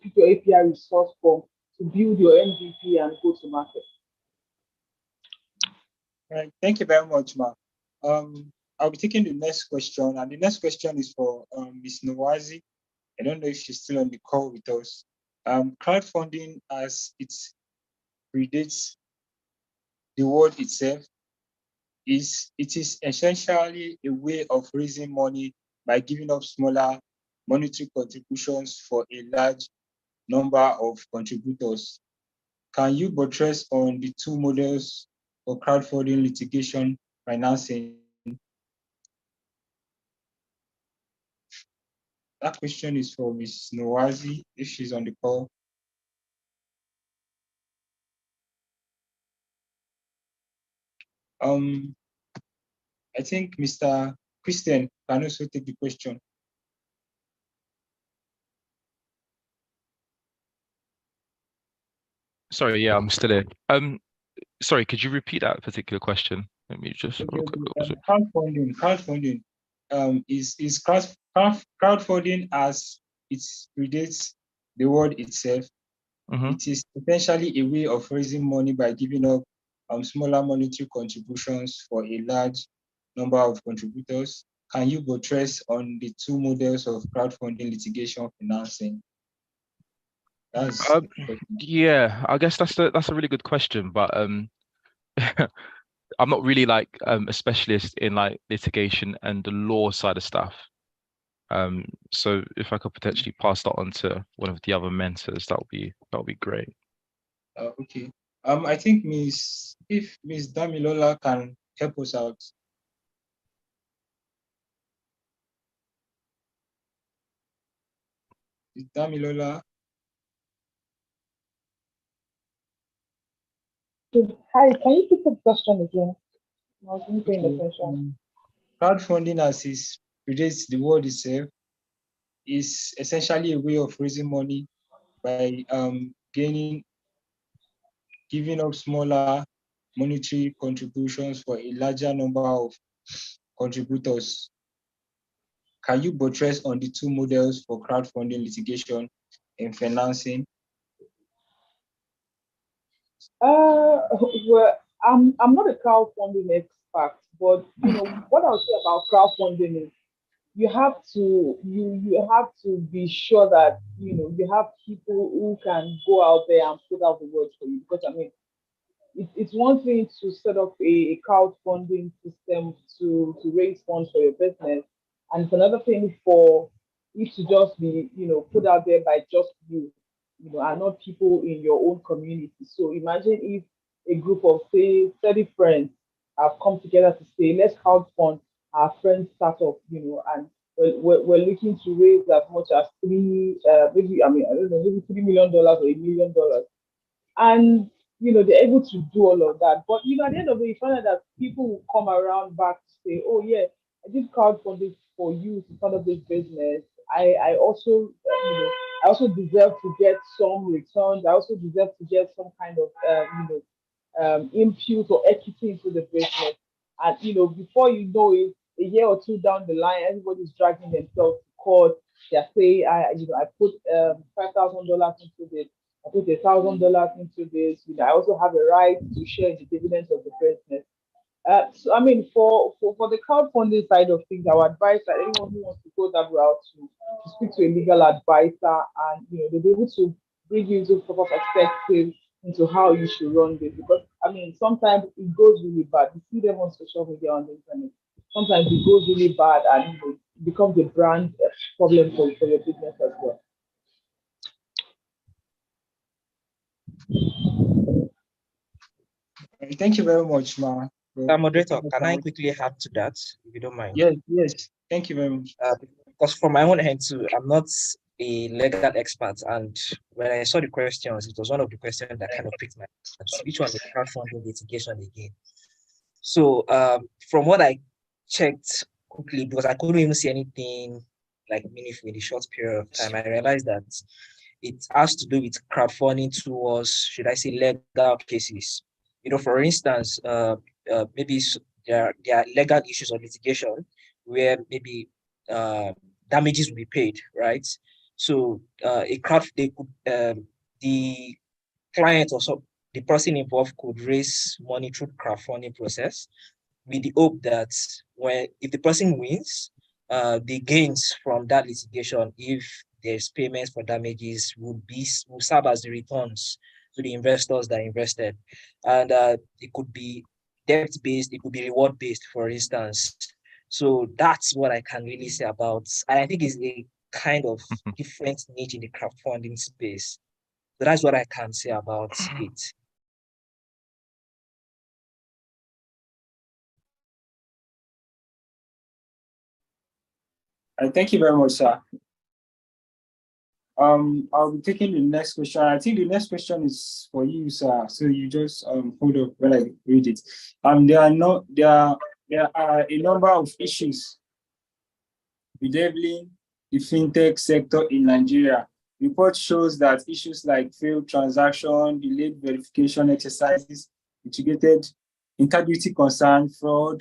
S5: pick your API resource from, to build your MVP and go to market.
S1: All right, thank you very much, Ma. I'll be taking the next question, and the next question is for Ms. Nowazi. I don't know if she's still on the call with us. Crowdfunding, as it predates the word itself, it is essentially a way of raising money by giving up smaller monetary contributions for a large number of contributors. Can you buttress on the two models for crowdfunding litigation financing? That question is for Ms. Nowazi, if she's on the call. I think Mr. Christian can also take the question.
S6: Sorry, yeah, I'm still here. Sorry, could you repeat that particular question? Let me just
S1: crowdfunding. Is crowdfunding, as it predates the word itself. It is potentially a way of raising money by giving up smaller monetary contributions for a large number of contributors. Can you buttress on the two models of crowdfunding litigation financing?
S6: Yeah, I guess that's a really good question, but I'm not really like a specialist in like litigation and the law side of stuff. So if I could potentially pass that on to one of the other mentors, that would be great.
S1: Okay. I think if Miss Damilola can help us out. Miss Damilola.
S5: Hi, can you repeat the question again? I wasn't paying attention.
S1: Crowdfunding, as it predates the word itself, is essentially a way of raising money by giving up smaller monetary contributions for a larger number of contributors. Can you buttress on the two models for crowdfunding, litigation, and financing?
S5: Well, I'm not a crowdfunding expert, but what I'll say about crowdfunding is you have to you have to be sure that you have people who can go out there and put out the word for you. Because I mean, it's one thing to set up a crowdfunding system to raise funds for your business, and it's another thing for it to just be put out there by just you, and not people in your own community. So imagine if a group of say 30 friends have come together to say let's crowdfund our friends startup, and we're looking to raise as much as maybe I mean I don't know, maybe $3 million or $1 million, and they're able to do all of that. But at the end of it, you find out that people will come around back to say, "Oh yeah, I did crowdfunding for you to start up this business. I also I also deserve to get some returns. I also deserve to get some kind of input or equity into the business." And before you know it, a year or two down the line, everybody's dragging themselves to court. They're saying, I put $5,000 into this. I put $1,000 into this. I also have a right to share in the dividends of the business. So I mean, for the crowdfunding side of things, our advice that anyone who wants to go that route to speak to a legal advisor, and they'll be able to bring you into proper perspective into how you should run this. Because I mean, sometimes it goes really bad. You see them on social media on the internet. Sometimes it goes really bad, and it becomes a brand problem for your business as well.
S1: Thank you very much, Ma.
S3: Moderator, can I quickly add to that, if you don't mind?
S1: Yes. Thank you very much.
S3: Because from my own end too, I'm not a legal expert, and when I saw the questions, it was one of the questions that kind of picked my interest. Which one is crowdfunding litigation again? So from what I checked quickly, because I couldn't even see anything like meaningful in the short period of time, I realized that it has to do with crowdfunding towards, should I say, legal cases. For instance, maybe there are legal issues or litigation where maybe damages will be paid, right? So the client or so the person involved could raise money through crowdfunding process with the hope that if the person wins, the gains from that litigation, if there's payments for damages, will serve as the returns to the investors that invested. And it could be debt-based, it could be reward-based, for instance. So that's what I can really say about, and I think it's a kind of different niche in the crowdfunding space. So that's what I can say about it.
S1: Thank you very much, sir. I'll be taking the next question. I think the next question is for you, sir. So you just hold up when I read it. There are a number of issues bedeviling the fintech sector in Nigeria. Report shows that issues like failed transaction, delayed verification exercises, mitigated integrity concern, fraud,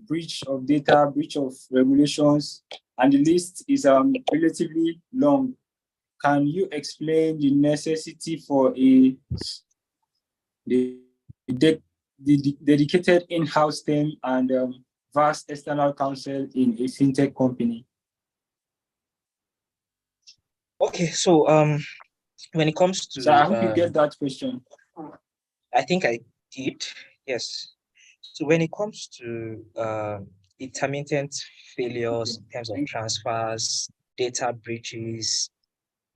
S1: breach of data, breach of regulations, and the list is relatively long. Can you explain the necessity for the dedicated in-house team and vast external counsel in a fintech company?
S3: Okay, so when it comes to,
S1: so I hope you get that question.
S3: I think I did, yes. So when it comes to intermittent failures in terms of transfers, data breaches,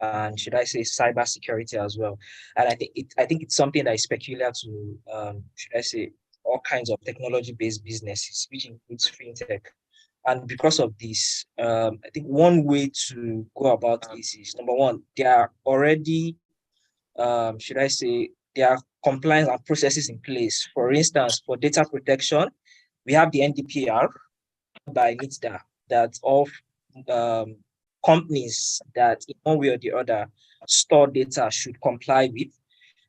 S3: and should I say cyber security as well. And I think it's something that is peculiar to should I say all kinds of technology-based businesses, which includes fintech. And because of this, I think one way to go about this is, number one, there are already, should I say, there are compliance and processes in place. For instance, for data protection, we have the NDPR by NITDA that all companies that in one way or the other store data should comply with.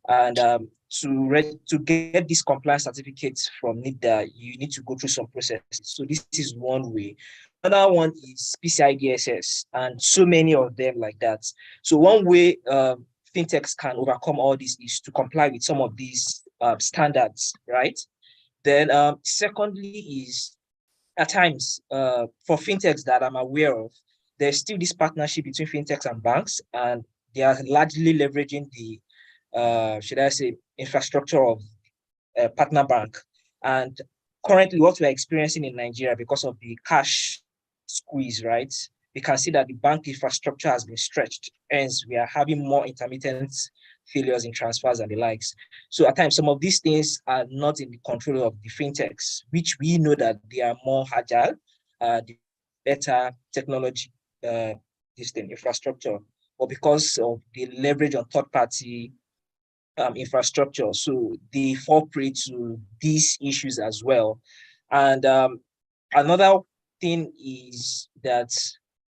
S3: And to get these compliance certificates from NITDA, you need to go through some processes. So this is one way. Another one is PCI DSS, and so many of them like that. So one way fintechs can overcome all this is to comply with some of these standards, right? Then secondly is at times for fintechs that I'm aware of, there's still this partnership between fintechs and banks, and they are largely leveraging the should I say, infrastructure of partner bank. And currently what we're experiencing in Nigeria because of the cash squeeze, right? We can see that the bank infrastructure has been stretched. Hence, we are having more intermittent failures in transfers and the likes. So at times, some of these things are not in the control of the fintechs, which we know that they are more agile, the better technology, infrastructure, but because of the leverage on third-party infrastructure. So they fall prey to these issues as well. And another thing is that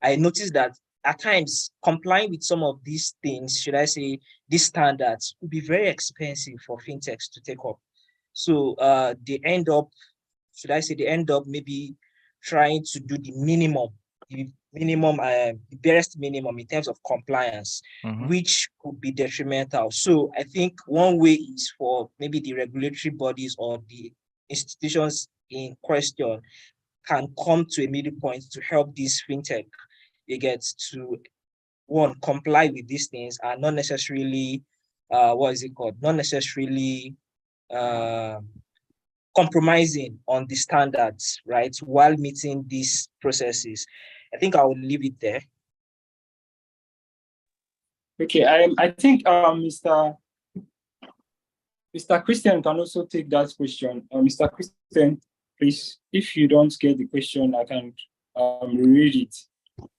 S3: I noticed that at times complying with some of these things, should I say, these standards would be very expensive for fintechs to take up. So they end up, should I say, they end up maybe trying to do the minimum, the barest minimum in terms of compliance, which could be detrimental. So I think one way is for maybe the regulatory bodies or the institutions in question can come to a middle point to help this fintech. They get to, one, comply with these things and not necessarily, not necessarily compromising on the standards, right, while meeting these processes. I think I will leave it there.
S1: Okay, I think Mr. Christian can also take that question. Mr. Christian, please, if you don't get the question, I can read it.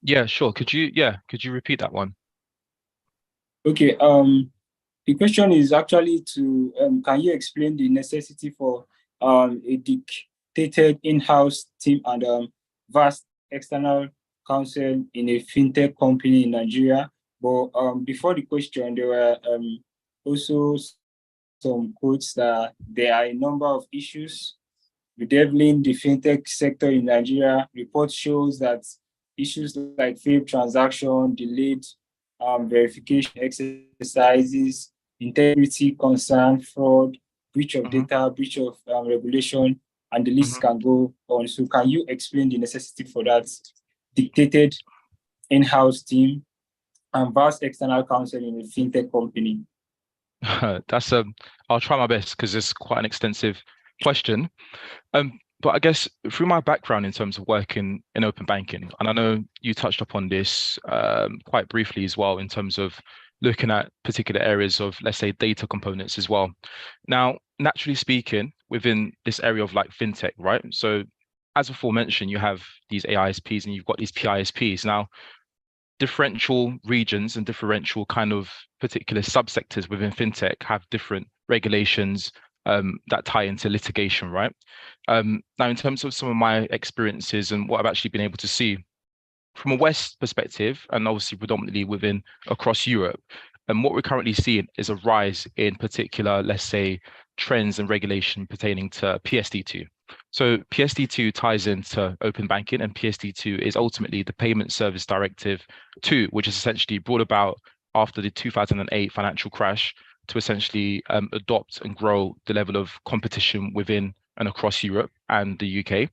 S6: Yeah, sure. Could you repeat that one?
S1: Okay. The question is actually to can you explain the necessity for a dedicated in-house team and vast external counsel in a fintech company in Nigeria? But before the question, there were also some quotes that there are a number of issues bedeviling the fintech sector in Nigeria. Report shows that issues like failed transaction, delayed verification exercises, integrity concern, fraud, breach of data, breach of regulation, and the list can go on. So can you explain the necessity for that dictated in-house team and vast external counsel in a fintech company?
S6: That's I'll try my best because it's quite an extensive question. But I guess through my background in terms of working in open banking, and I know you touched upon this quite briefly as well in terms of looking at particular areas of, let's say, data components as well. Now, naturally speaking, within this area of like fintech, right? So as before mentioned, you have these AISPs and you've got these PISPs. Now, differential regions and differential kind of particular subsectors within fintech have different regulations that tie into litigation, right? Now, in terms of some of my experiences and what I've actually been able to see from a West perspective, and obviously predominantly within across Europe, and what we're currently seeing is a rise in particular, let's say, trends and regulation pertaining to PSD2. So PSD2 ties into open banking, and PSD2 is ultimately the Payment Service Directive 2, which is essentially brought about after the 2008 financial crash to essentially adopt and grow the level of competition within and across Europe and the UK,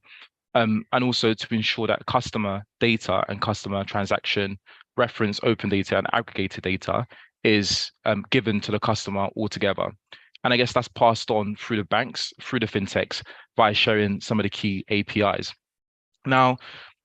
S6: and also to ensure that customer data and customer transaction reference open data and aggregated data is given to the customer altogether. And I guess that's passed on through the banks, through the fintechs, by sharing some of the key APIs. Now,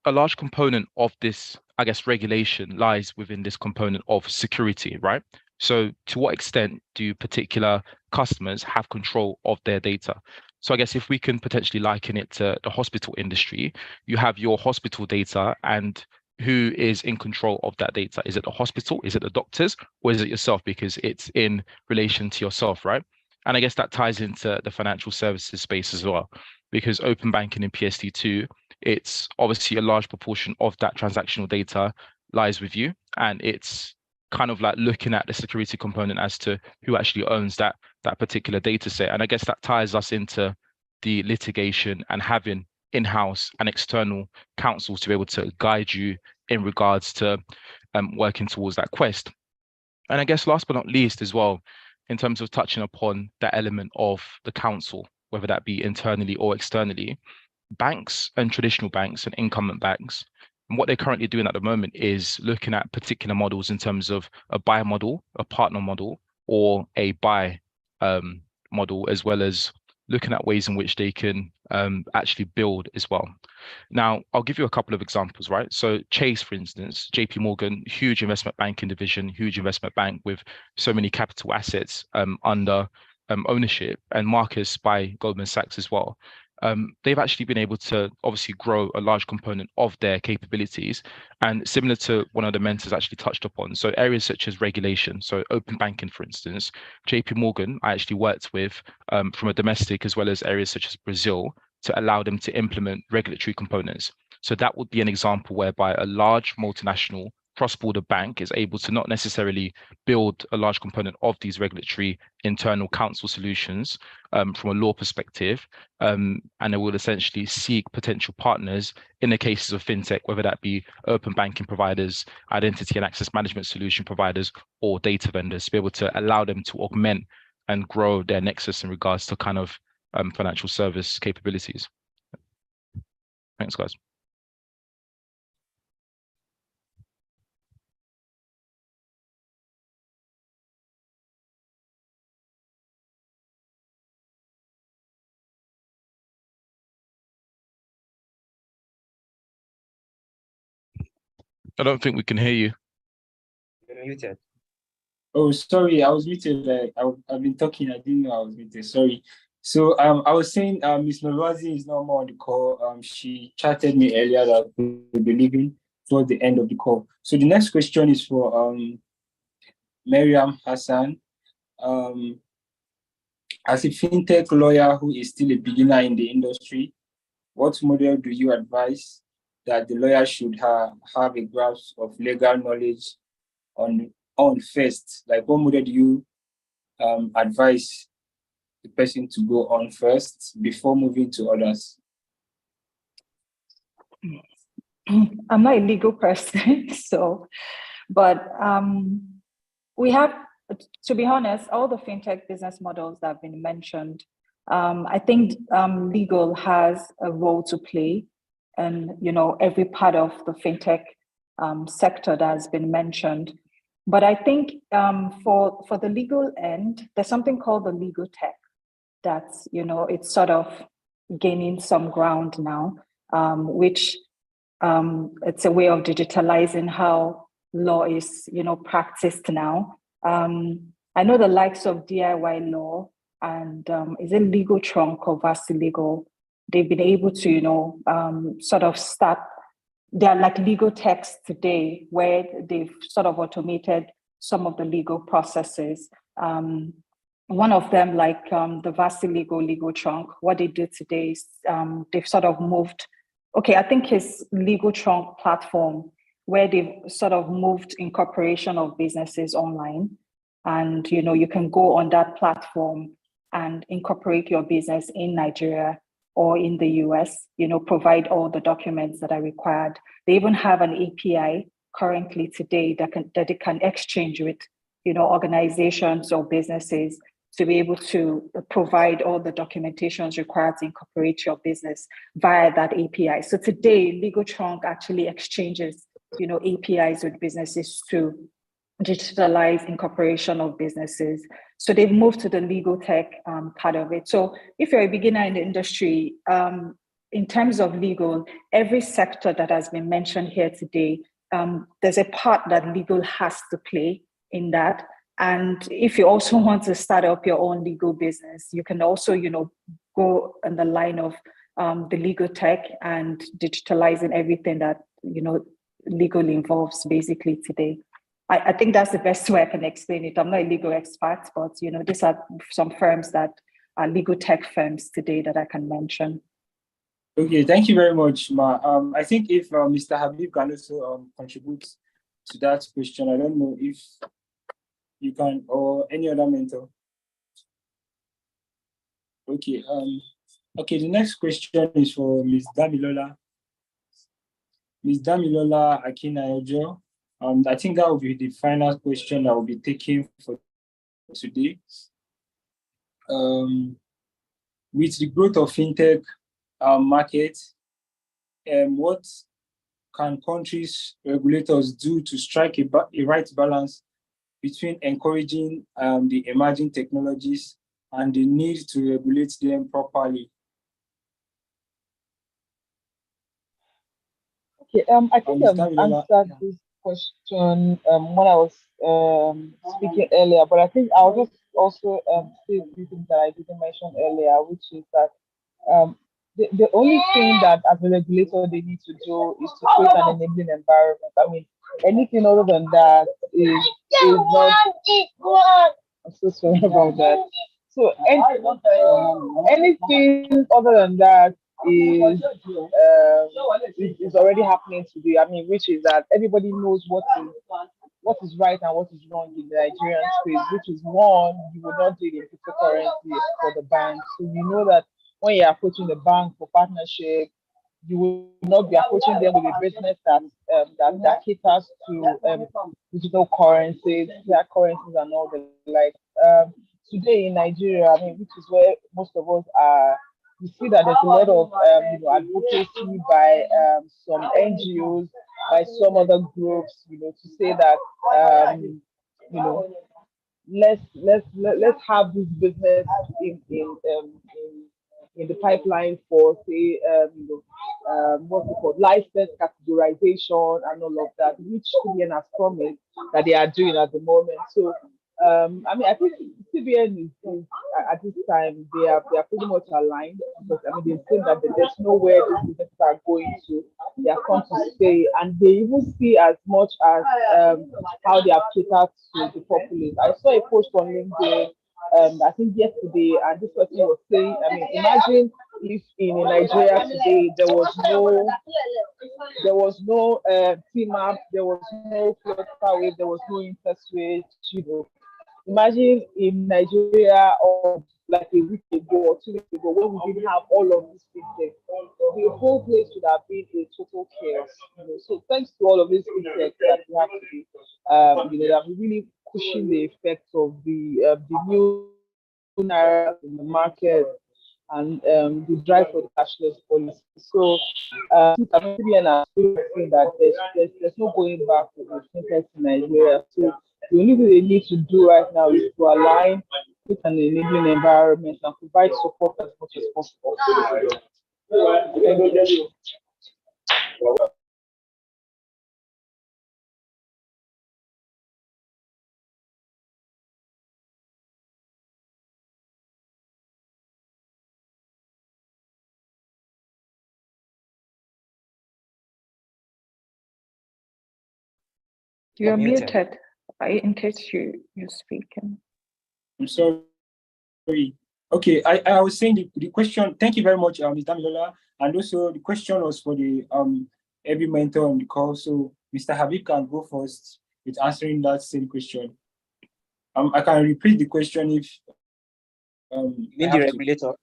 S6: a large component of this I guess, regulation lies within this component of security, right? So to what extent do particular customers have control of their data? So I guess if we can potentially liken it to the hospital industry, you have your hospital data, and who is in control of that data? Is it the hospital? Is it the doctors? Or is it yourself, because it's in relation to yourself, right? And I guess that ties into the financial services space as well, because open banking in PSD2, it's obviously a large proportion of that transactional data lies with you, and it's kind of like looking at the security component as to who actually owns that particular data set. And I guess that ties us into the litigation and having in-house and external counsel to be able to guide you in regards to working towards that quest. And I guess last but not least as well, in terms of touching upon that element of the counsel, whether that be internally or externally, banks and traditional banks and incumbent banks, and what they're currently doing at the moment is looking at particular models in terms of a buy model, a partner model, or a buy model, as well as looking at ways in which they can actually build as well. Now, I'll give you a couple of examples, right? So Chase, for instance, JP Morgan, huge investment banking division, huge investment bank with so many capital assets under ownership, and Marcus by Goldman Sachs as well. They've actually been able to obviously grow a large component of their capabilities, and similar to one of the mentors actually touched upon. So areas such as regulation, so open banking, for instance, JP Morgan, I actually worked with from a domestic as well as areas such as Brazil to allow them to implement regulatory components. So that would be an example whereby a large multinational cross-border bank is able to not necessarily build a large component of these regulatory internal counsel solutions from a law perspective, and it will essentially seek potential partners in the cases of fintech, whether that be open banking providers, identity and access management solution providers, or data vendors, to be able to allow them to augment and grow their nexus in regards to kind of financial service capabilities. Thanks, guys. I don't think we can hear you.
S3: You're muted.
S1: Oh, sorry, I was muted. I've been talking. I didn't know I was muted. Sorry. So I was saying Ms. Nolwazi is no more on the call. She chatted me earlier that we'll be leaving towards the end of the call. So the next question is for Mariam Hassan. As a fintech lawyer who is still a beginner in the industry, what model do you advise that the lawyer should have a grasp of legal knowledge on first? Like, what model do you advise the person to go on first before moving to others?
S7: I'm not a legal person, but we have, to be honest, all the fintech business models that have been mentioned. I think legal has a role to play, and every part of the fintech sector that has been mentioned. But I think for the legal end, there's something called the legal tech that's, it's sort of gaining some ground now, which it's a way of digitalizing how law is, practiced now. I know the likes of DIY Law and is it Legal Trunk or Vasti Legal? They've been able to, sort of start. They're like legal techs today, where they've sort of automated some of the legal processes. One of them, like the Vasti Legal Trunk, what they do today is they've sort of moved. Okay, I think his Legal Trunk platform, where they've sort of moved incorporation of businesses online, and you can go on that platform and incorporate your business in Nigeria or in the US, provide all the documents that are required. They even have an API currently today that it can exchange with, organizations or businesses to be able to provide all the documentations required to incorporate your business via that API. So today, Legal Trunk actually exchanges, APIs with businesses to digitalize incorporation of businesses. So they've moved to the legal tech part of it. So if you're a beginner in the industry, in terms of legal, every sector that has been mentioned here today, there's a part that legal has to play in that. And if you also want to start up your own legal business, you can also, go on the line of the legal tech and digitalizing everything that, legal involves basically today. I think that's the best way I can explain it. I'm not a legal expert, but, these are some firms that are legal tech firms today that I can mention.
S1: Okay, thank you very much, Ma. I think if Mr. Habib can also contribute to that question, I don't know if you can, or any other mentor. Okay. Okay. The next question is for Ms. Damilola. Ms. Damilola Akinayojo. I think that will be the final question that will be taken for today. With the growth of fintech market, what can countries' regulators do to strike a right balance between encouraging the emerging technologies and the need to regulate them properly?
S10: Okay, I think I've answered this question when I was speaking earlier, but I think I'll just also say a few things that I didn't mention earlier, which is that the only thing that as a regulator they need to do is to create an enabling environment. I mean, anything other than that is not. I'm so sorry about that. So anything other than that is already happening today. I mean, which is that everybody knows what is right and what is wrong in the Nigerian space, which is one, you will not deal in cryptocurrency for the bank. So you know that when you're approaching the bank for partnership, you will not be approaching them with a business that caters to digital currencies, fiat currencies, and all the like. Today in Nigeria, I mean, which is where most of us are, you see that there's a lot of advocacy by some NGOs, by some other groups, to say that let's have this business in the pipeline for, say, what's it called, license categorization and all of that, which CBN has promised that they are doing at the moment. So, I mean, I think CBN is at this time they are pretty much aligned, because I mean they think that there's nowhere these businesses are going to. They are come to stay, and they even see as much as how they have catered to the populace. I saw a post on LinkedIn, I think yesterday, and this person was saying, I mean, imagine if in Nigeria today there was no TMAP, there was no floater wave, there was no interest rate, Imagine in Nigeria or like a week ago or 2 weeks ago, when we didn't have all of these fintech, the whole place would have been a total chaos. So thanks to all of these fintech that we have today, that are really pushing the effects of the new naira in the market and the drive for the cashless policy. So CBN are saying that there's no going back with fintech in Nigeria. So the only thing they need to do right now is to align with an enabling environment and provide support as much as possible.
S7: You're muted. In case you're speaking.
S1: I'm sorry. Okay, I was saying the question. Thank you very much, Ms. Damilola, and also the question was for the every mentor on the call. So Mr. Habib can go first with answering that same question. I can repeat the question if.
S3: You mean the regulator?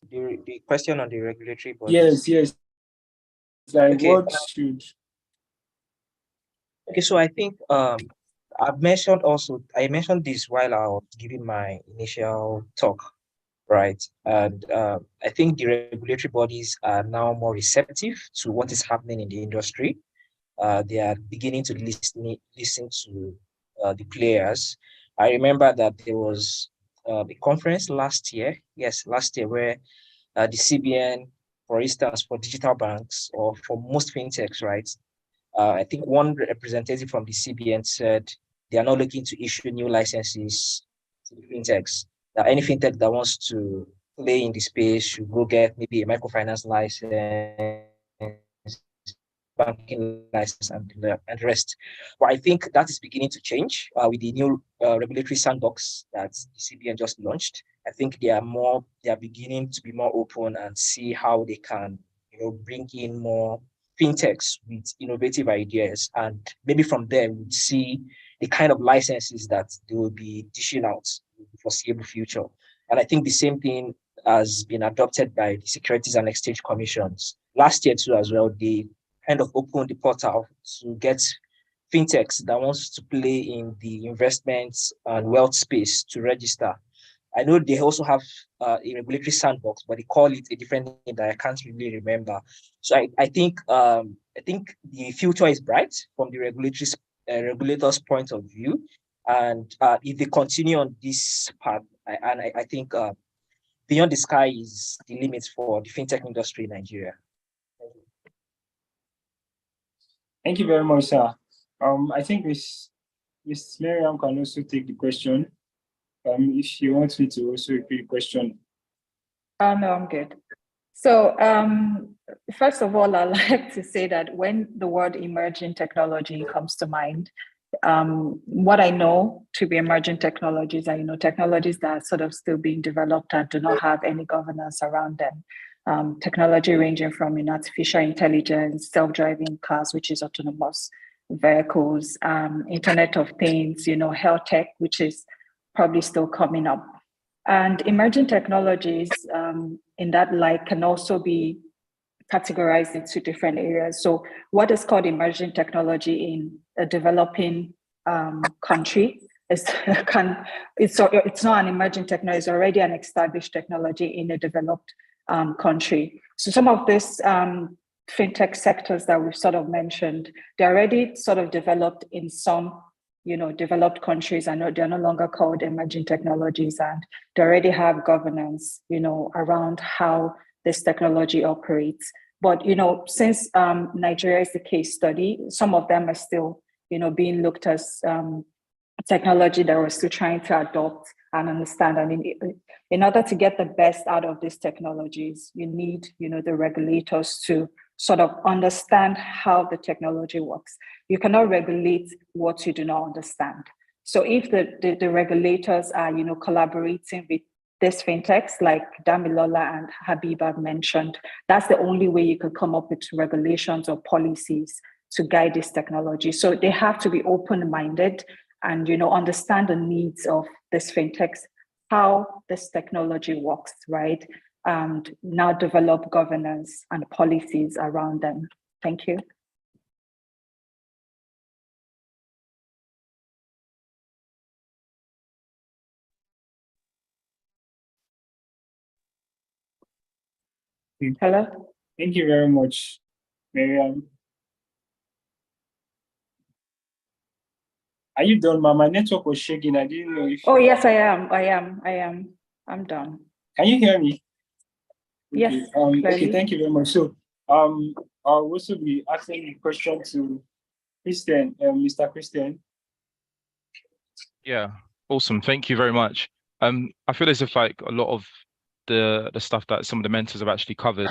S3: The question on the regulatory body.
S1: Yes. Like
S3: okay.
S1: What should?
S3: Okay, so I think I mentioned this while I was giving my initial talk, right? And I think the regulatory bodies are now more receptive to what is happening in the industry. They are beginning to listen to the players. I remember that there was a conference last year, where the CBN, for instance, for digital banks or for most fintechs, right, I think one representative from the CBN said they are not looking to issue new licenses to the fintechs. That any fintech that wants to play in the space should go get maybe a microfinance license, banking license, and the rest. But I think that is beginning to change with the new regulatory sandbox that the CBN just launched. I think they are beginning to be more open and see how they can, bring in more fintechs with innovative ideas, and maybe from there we'll see the kind of licenses that they will be dishing out in the foreseeable future. And I think the same thing has been adopted by the Securities and Exchange Commissions last year too as well. They kind of opened the portal to get fintechs that wants to play in the investments and wealth space to register. I know they also have a regulatory sandbox, but they call it a different name that I can't really remember. So I think the future is bright from the regulators' point of view, and if they continue on this path, I think beyond the sky is the limit for the fintech industry in Nigeria.
S1: Thank you very much, sir. I think Ms. Miriam can also take the question. If she wants me to also repeat the question.
S7: No, I'm good. So first of all, I'd like to say that when the word emerging technology comes to mind, what I know to be emerging technologies are, technologies that are sort of still being developed and do not have any governance around them. Technology ranging from artificial intelligence, self-driving cars, which is autonomous vehicles, Internet of Things, health tech, which is probably still coming up. And emerging technologies in that light can also be categorized into different areas. So what is called emerging technology in a developing country it's not an emerging technology, it's already an established technology in a developed country. So some of these fintech sectors that we've sort of mentioned, they're already sort of developed in some developed countries. I know they're no longer called emerging technologies, and they already have governance, around how this technology operates. But, since Nigeria is the case study, some of them are still, being looked as technology that we're still trying to adopt and understand. I mean, in order to get the best out of these technologies, you need, the regulators to sort of understand how the technology works. You cannot regulate what you do not understand. So if the regulators are, collaborating with these fintechs like Damilola and Habiba mentioned, that's the only way you can come up with regulations or policies to guide this technology. So they have to be open-minded and, understand the needs of these fintechs, how this technology works, right? And now develop governance and policies around them. Thank you. Hello?
S1: Thank you very much, Miriam. Are you done, ma? My network was shaking. I didn't know if...
S7: Oh, yes, I am. I'm done.
S1: Can you hear me?
S7: Yes.
S1: Okay, thank you very much. So I'll also be asking the question to Christian, Mr. Christian.
S6: Yeah, awesome. Thank you very much. I feel as if like a lot of the stuff that some of the mentors have actually covered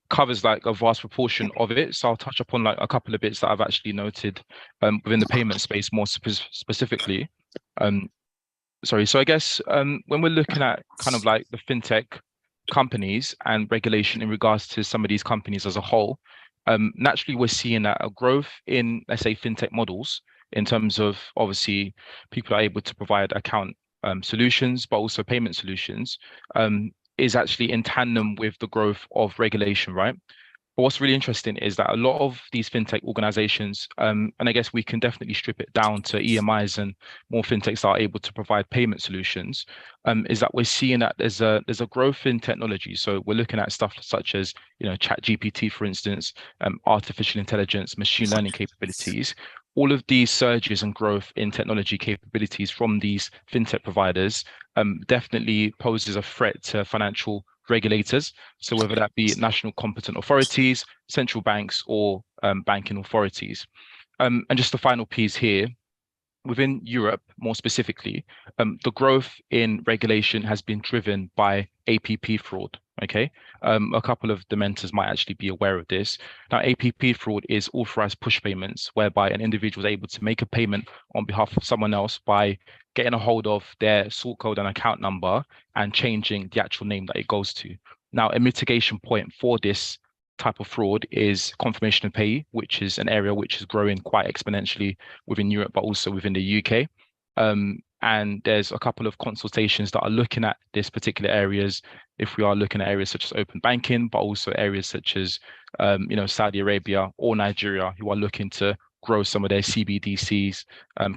S6: covers like a vast proportion of it. So I'll touch upon like a couple of bits that I've actually noted within the payment space more specifically. So I guess when we're looking at kind of like the fintech companies and regulation in regards to some of these companies as a whole, naturally we're seeing a growth in, let's say, fintech models in terms of obviously people are able to provide account solutions, but also payment solutions, is actually in tandem with the growth of regulation, right? But what's really interesting is that a lot of these fintech organizations, and I guess we can definitely strip it down to EMIs and more fintechs are able to provide payment solutions, is that we're seeing that there's a growth in technology. So we're looking at stuff such as, ChatGPT, for instance, artificial intelligence, machine learning capabilities. All of these surges and growth in technology capabilities from these fintech providers definitely poses a threat to financial regulators. So whether that be national competent authorities, central banks, or banking authorities. And just the final piece here, within Europe, more specifically, the growth in regulation has been driven by APP fraud. Okay, a couple of the mentors might actually be aware of this. Now, APP fraud is authorized push payments, whereby an individual is able to make a payment on behalf of someone else by getting a hold of their sort code and account number and changing the actual name that it goes to. Now, a mitigation point for this type of fraud is confirmation of payee, which is an area which is growing quite exponentially within Europe, but also within the UK. And there's a couple of consultations that are looking at this particular areas. If we are looking at areas such as open banking, but also areas such as, Saudi Arabia or Nigeria, who are looking to grow some of their CBDCs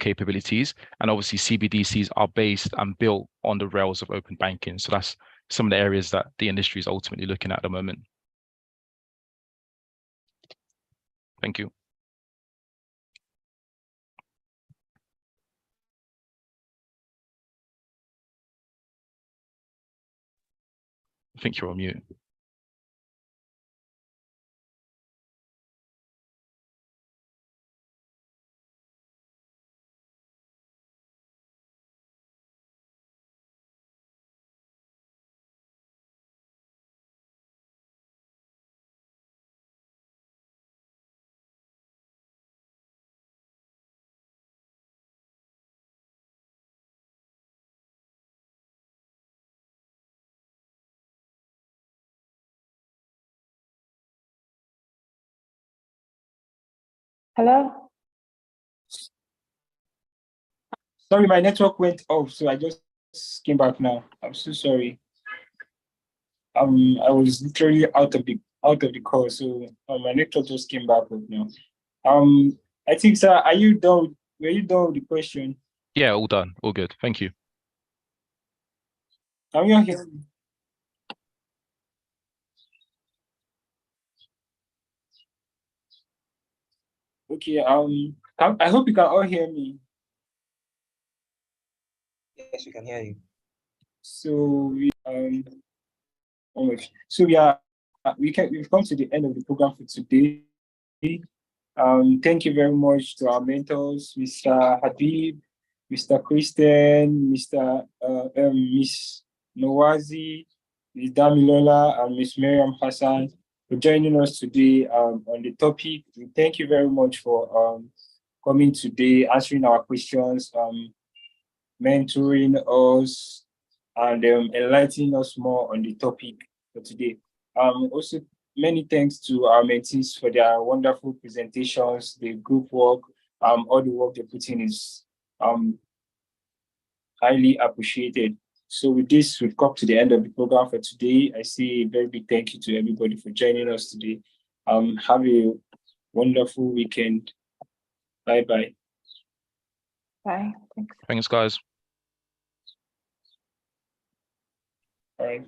S6: capabilities. And obviously CBDCs are based and built on the rails of open banking. So that's some of the areas that the industry is ultimately looking at the moment. Thank you. I think you're on mute.
S7: Hello?
S1: Sorry, my network went off, so I just came back now. I'm so sorry. I was literally out of the call, so my network just came back up now. I think, sir, are you done? Were you done with the question?
S6: Yeah, all done, all good. Thank you.
S1: Can you hear me? Okay. I hope you can all hear me.
S3: Yes, we can hear you.
S1: So we've come to the end of the program for today. Thank you very much to our mentors, Mr. Habib, Mr. Christian, Miss Nowazi, Ms. Damilola, and Miss Miriam Hassan for joining us today on the topic. We thank you very much for coming today, answering our questions, mentoring us, and enlightening us more on the topic for today. Also, many thanks to our mentees for their wonderful presentations, the group work, all the work they put in is highly appreciated. So with this, we've come to the end of the program for today. I say a very big thank you to everybody for joining us today. Have a wonderful weekend. Bye-bye.
S7: Bye. Thanks.
S6: Thanks, guys.
S1: All right.